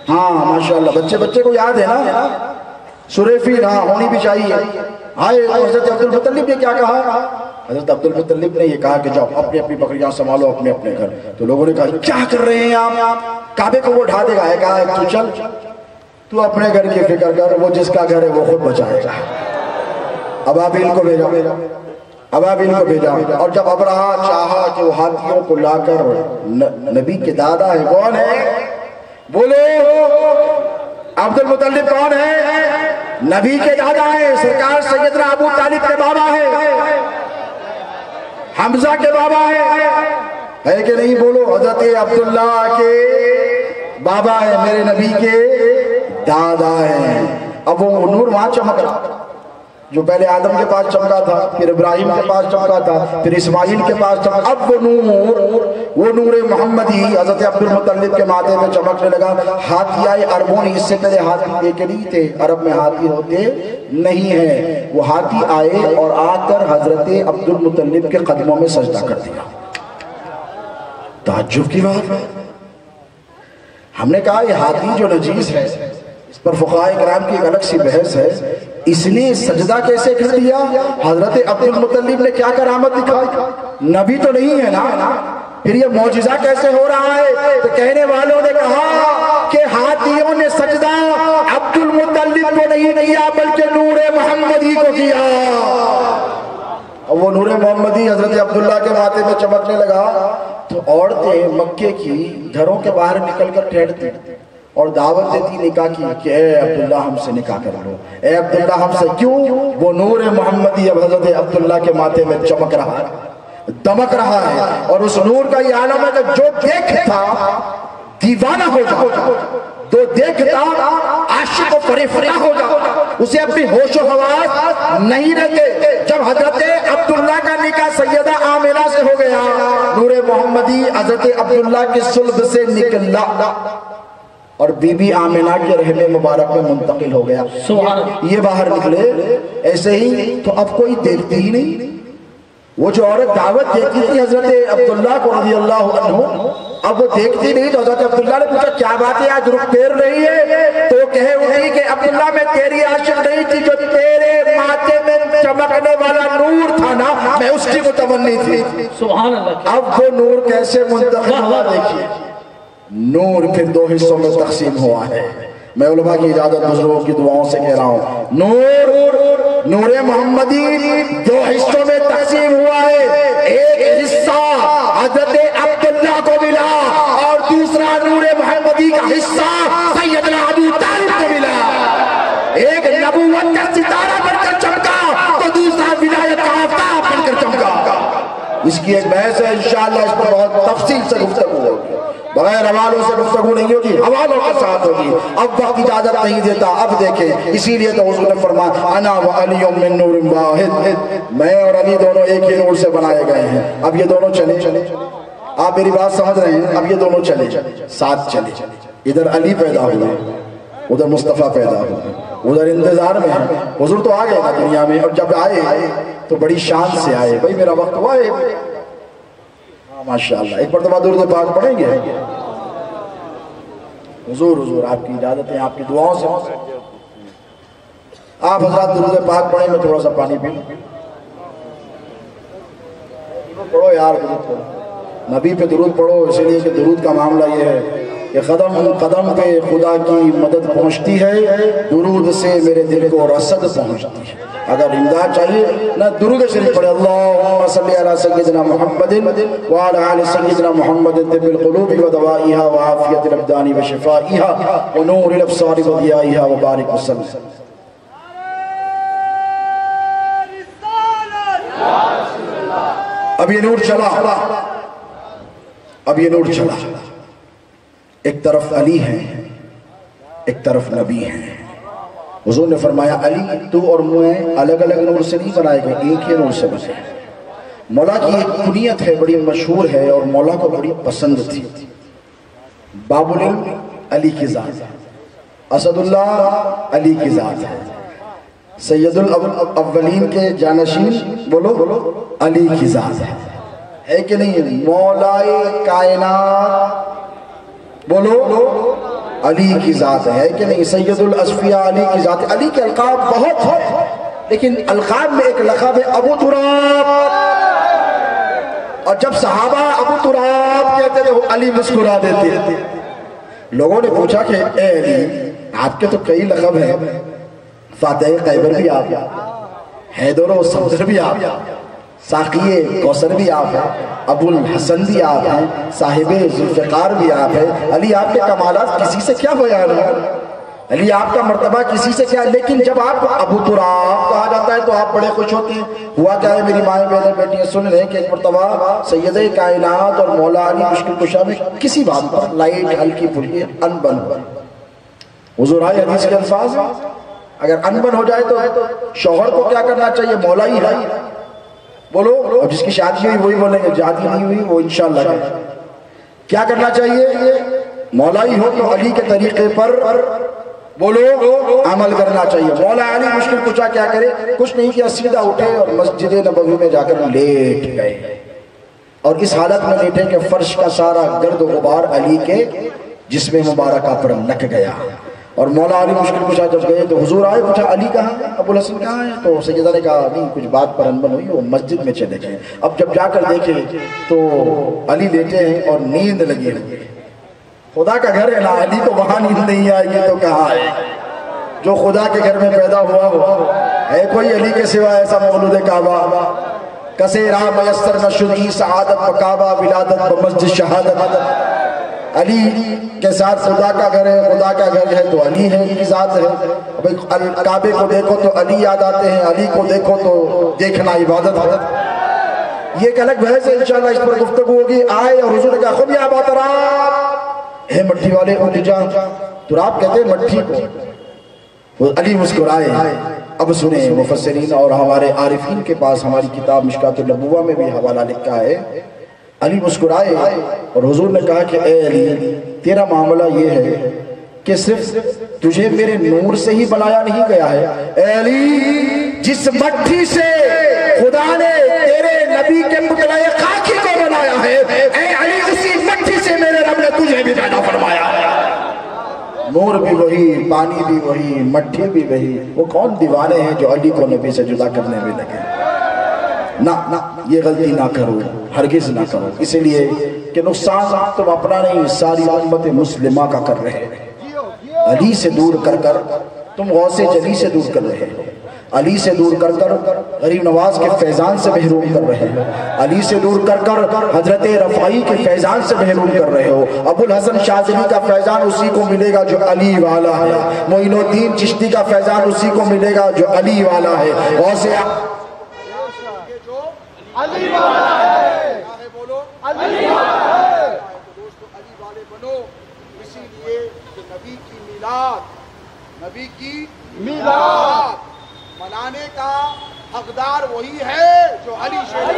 ہاں ماشاءاللہ، بچے کو یاد ہے نا سورہ فیل؟ ہاں ہونی بھی چاہیے۔ آئے حضرت عبدالمطلب نے کیا کہا؟ حضرت عبدالمطلب نے یہ کہا کہ جاؤ اپنی اپنی بکریاں سنبھالو، اپنے اپنے گھر۔ تو لوگوں نے کہا کیا کر رہے ہیں آپ؟ کعبے کو وہ ڈھا دے گا۔ کہا تو چل، تو اپنے گھر کی فکر کر، وہ جس کا گھر ہے وہ خود بچائے گا۔ ابابیل کو بھیجا، ابابیل کو بھیجا، اور جب ابرہا چاہا کہ وہ ہاتھیوں کو لا کر، نبی کے دادا ہے کون ہے؟ بولو عبد المطلب کون ہے؟ نبی کے دادا ہیں، سرکار سیدنا ابو طالب کے بابا ہیں، حمزہ کے بابا ہے کہ نہیں؟ بولو حضرت عبداللہ کے بابا ہے، میرے نبی کے دادا ہیں۔ اب وہ نور وہاں چمک رہا جو پہلے آدم کے پاس چمکا تھا، پھر ابراہیم کے پاس چمکا تھا، پھر اسماعیل کے پاس چمکا، اب وہ نور محمدی حضرت عبد المطلب کے ماتھے میں چمکنے لگا۔ ہاتھی آئے عربوں نے، اس سے پہلے ہاتھی دیکھے نہیں تھے، عرب میں ہاتھی ہوتے نہیں ہیں۔ وہ ہاتھی آئے اور آ کر حضرت عبد المطلب کے قدموں میں سجدہ کر دیا۔ تعجب کی بات ہے۔ ہم نے کہا یہ ہاتھی جو نجیس ہے، اس پر فقہاء کرام کی ایک الگ سی بحث ہے، اس نے سجدہ کیسے کر دیا؟ حضرت عبد المطلب نے کیا کرامت دکھائی؟ نبی تو نہیں ہے نا، پھر یہ معجزہ کیسے ہو رہا ہے؟ تو کہنے والوں نے کہا کہ ہاتھیوں نے سجدہ عبد المطلب کو نہیں کیا بلکہ نور محمدی کو کیا۔ اور وہ نور محمدی حضرت عبداللہ کے ماتھے میں چمکنے لگا تو عورتیں مکے کی گھروں کے باہر نکل کر ٹھہرتی اور دعوت دیتی نکاح کی کہ اے عبداللہ ہم سے نکاح کر لو، اے عبداللہ ہم سے۔ کیوں؟ وہ نور محمدی اب حضرت عبداللہ کے ماتھے میں چمک رہا ہے، دمک رہا ہے، اور اس نور کا یہ عالم ہے کہ جو دیکھتا دیوانہ ہو جاتا، جو دیکھتا عاشق و پریفتہ ہو جاتا، اسے اپنی ہوش و حواس نہیں رہتے۔ جب حضرت عبداللہ کا نکاح سیدہ آمنہ سے ہو گیا، نور محمدی حضرت عبداللہ کی صلب سے نکلا اور بی بی آمنہ کے رحم مبارک میں منتقل ہو گیا۔ یہ باہر نکلے ایسے ہی تو اب کوئی دیکھتی ہی نہیں۔ وہ جو عورت دعوت دیتی تھی حضرت عبداللہ کو رضی اللہ عنہ، اب وہ دیکھتی نہیں تو حضرت عبداللہ نے پوچھا کیا بات ہے آج رخ پھیر رہی ہے؟ تو کہے ہوئی کہ عبداللہ میں تیری عاشق نہیں تھی، جو تیرے ماتھے میں چمکنے والا نور تھا نا میں اس کی متمنی تھی۔ سبحان اللہ۔ اب وہ نور کیسے منتقل ہوا دیکھیے۔ نور پھر دو حصوں میں تقسیم ہوا ہے۔ میں علماء کی اجازت بزرگوں کی دعاؤں سے کہہ رہا ہوں، نور محمدی دو حصوں میں تقسیم ہوا ہے۔ ایک حصہ حضرت عبداللہ کو ملا اور دوسرا نور محمدی کا حصہ سیدنا ابو طالب کو ملا۔ ایک نبوت کا ستارہ بن کر چمکا تو دوسرا ولایت کا آفتاب بن کر چمکا۔ اس کی ایک بحث ہے، انشاءاللہ اس پر بہت تفصیل سے گفتگو ہوگی، بغیر حوالوں سے گفتگو نہیں ہوگی، حوالوں کے ساتھ ہوگی۔ اب وقت اجازت نہیں دیتا، اب دیکھیں، اسی لیے تو حضور نے فرمایا انا و علی من نور واحد، میں اور علی دونوں ایک ہی نور سے بنائے گئے ہیں۔ اب یہ دونوں چلے، آپ میری بات سمجھ رہے ہیں؟ اب یہ دونوں چلے، ساتھ چلے۔ ادھر علی پیدا ہوئے، ادھر مصطفیٰ پیدا ہوئے، ادھر انتظار میں ہیں۔ حضور تو آ گئے نا دنیا میں، اور جب آئے تو بڑی شان سے آئے، بھائی میرا وقت ہوا ہے ماشاءاللہ۔ ایک مرتبہ درود پاک پڑھیں گے؟ حضور آپ کی اجازت ہے، آپ کی دعاؤں سے آپ حضرات درود پاک پڑھیں، میں تھوڑا سا پانی پی لوں۔ پڑھو یار، درود پڑھو، نبی پہ درود پڑھو، اس لیے کہ درود کا معاملہ یہ ہے کہ قدم قدم پہ خدا کی مدد پہنچتی ہے، درود سے میرے دل کو رسد پہنچتی ہے۔ اگر امداد چاہیے نہ درود شریف پڑھے، اللہم صلی علی سیدنا محمد وعلی آل سیدنا محمد طب القلوب ودوائها وعافیت الابدان وشفائها ونور الابصار وضیائها وبارک وسلم۔ اب یہ نور چلا، اب یہ نور چلا، ایک طرف علی ہے، ایک طرف نبی ہے۔ حضور نے فرمایا علی تو اور میں الگ الگ نور سے نہیں بنائے گئے، ایک ہی نور سے بنے۔ مولا کی ایک کنیت ہے، بڑی مشہور ہے اور مولا کو بڑی پسند تھی، باب العلم علی کی ذات، اسد اللہ علی کی ذات ہے، سید الاولین کے جانشین بولو علی کی ذات ہے کہ نہیں؟ مولائے کائنات بولو علی کی ذات ہے کہ نہیں؟ سید الاسفیاء علی کی ذات ہے۔ علی کے القاب بہت ہیں، لیکن القاب میں ایک لقب ہے ابو تراب، اور جب صحابہ ابو تراب کہتے تھے وہ علی مسکرا دیتے تھے۔ لوگوں نے پوچھا کہ اے علی آپ کے تو کئی لقب ہیں، فاتح خیبر بھی آپ، حیدر و صفدر بھی آپ، ساقی کوثر بھی آپ ہیں، ابو الحسن بھی آپ ہیں، صاحب ذوالفقار بھی آپ ہیں۔ علی آپ کے کمالات کسی سے کیا بیان ہے، علی آپ کا مرتبہ کسی سے کیا ہے، لیکن جب آپ ابو تراب کہا جاتا ہے تو آپ بڑے خوش ہوتے ہیں۔ ہوا کیا ہے میری مائیں بہنیں بیٹیاں سن رہے ہیں کہ ایک مرتبہ سید کائنات اور مولا علی مشکل کشا میں کسی بات پر لائٹ ہلکی پھلکی انبن، حضور آئے حدیث کے الفاظ ہیں اگر انبن ہو جائے تو شوہر کو کیا کرنا چاہیے، مولا ہی ہے بولو، اور جس کی شادی ہوئی وہی بولیں گے، شادی نہیں ہوئی وہ انشاءاللہ ہے، کیا کرنا چاہیے، مولا ہی ہو تو علی کے طریقے پر بولو عمل کرنا چاہیے۔ مولا علی مشکل کچھا کیا کرے، کچھ نہیں کیا، سیدھا اٹھے اور مسجد نبوی میں جا کر لیٹ گئے، اور اس حالت میں لیٹے کہ فرش کا سارا گرد و غبار علی کے جسم مبارکہ پر لگ گیا۔ اور مولا علی مشکل کچھا جب گئے تو حضور آئے، پوچھا علی کہاں ہے، ابو الحسن کہاں ہے، تو سیدہ نے کہا نہیں کچھ بات پر انبن ہوئی، وہ مسجد میں چلے گئے۔ اب جب جا کر دیکھے تو علی لیٹے ہیں اور نیند لگی ہے، خدا کا گھر ہے نا، علی کو وہاں نیند نہیں آئے گی تو کہاں ہے، جو خدا کے گھر میں پیدا ہوا ہو ہے کوئی علی کے سوا ایسا مولود کعبہ، کسے راہ میسر نشدی سعادت کعبہ ولادت بمسجد شہادت۔ علی کے ساتھ خدا کا گھر ہے، خدا کا گھر ہے تو علی ہے کی ذات ہے۔ کعبے کو دیکھو تو علی یاد آتے ہیں، علی کو دیکھو تو دیکھنا عبادت ہے۔ یہ ایک الگ بحث ہے، انشاءاللہ اس پر گفتگو ہوگی۔ آئے اور حضور نے کہا خود یا باتراب، اے مٹھی والے اٹھ جا، تراب کہتے ہیں مٹھی کو۔ علی مسکرائے۔ اب سنیں مفسرین اور ہمارے عارفین کے پاس ہماری کتاب مشکات النبوہ میں بھی حوالہ لکھا ہے، علی مسکرائے اور حضور نے کہا کہ اے علی تیرا معاملہ یہ ہے کہ صرف تجھے میرے نور سے ہی بنایا نہیں گیا ہے، اے علی جس مٹھی سے خدا نے تیرے نبی کے پتلے خاکی کو بنایا ہے، اے علی اسی مٹھی سے میرے رب نے تجھے بھی پیدا فرمایا ہے۔ نور بھی وہی، پانی بھی وہی، مٹھی بھی وہی۔ وہ کون دیوانے ہیں جو علی کو نبی سے جدا کرنے میں لگے؟ نہ یہ غلطی نہ کرو، ہرگز نہ کرو، اس لیے کہ نقصان تم اپنا نہیں ساری امت مسلمہ کا کر رہے ہیں۔ علی سے دور کر کر تم غوث جلی سے دور کر رہے ہو، علی سے دور کر کر غریب نواز کے فیضان سے محروم کر رہے ہو، علی سے دور کر کر حضرت رفاعی کے فیضان سے محروم کر رہے ہو۔ ابو الحسن شاذلی کا فیضان اسی کو ملے گا جو علی والا ہے، معین الدین چشتی کا فیضان اسی کو ملے گا جو علی والا ہے، غوث علی والا ہے، بولو علی والا ہے۔ دوستو علی والے بنو، اسی لیے کہ نبی کی میلاد منانے کا حقدار وہی ہے جو علی شریف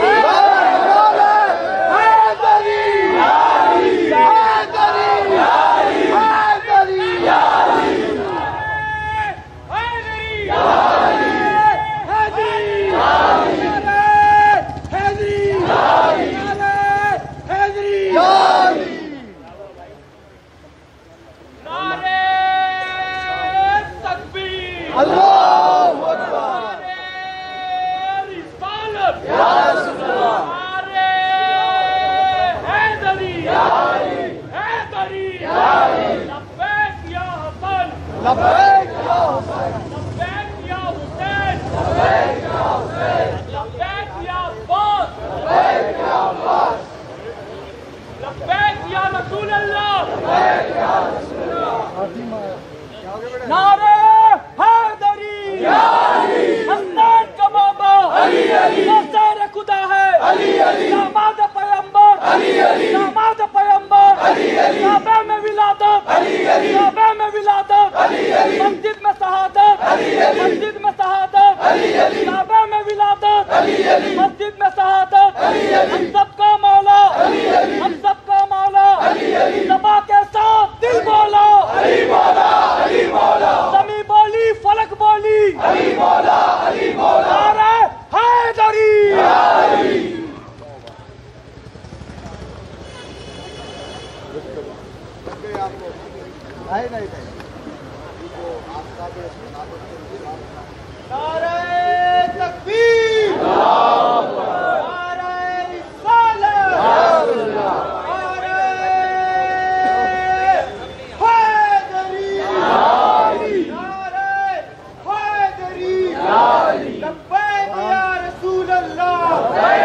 لبیک یا رسول اللہ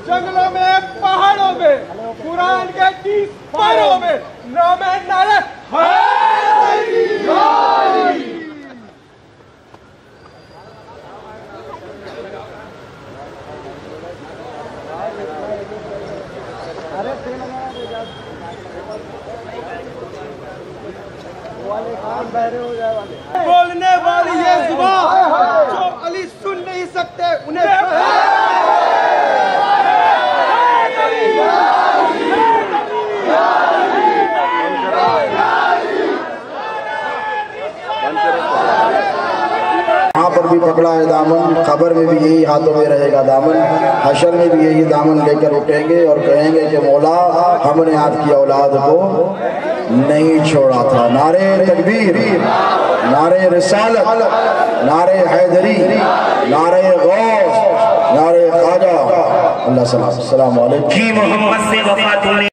جنگلوں میں پہاڑوں میں قرآن کے 30 پاروں میں نام نعرہ بولنے والی یہ زبان جو علی سن نہیں سکتے انہیں یہاں پر بھی پکڑا ہے دامن، قبر میں بھی یہی ہاتھوں میں رہے گا دامن، حشر میں بھی یہی دامن لے کر اٹھیں گے اور کہیں گے کہ مولا ہم نے آپ کی اولاد کو نہیں چھوڑا تھا۔ نعرہ تکبیر، نعرہ رسالت، نعرہ حیدری، نعرہ غوث، نعرہ خواجہ۔ اللہ السلام علیکم۔ محمد سے وفات ہونے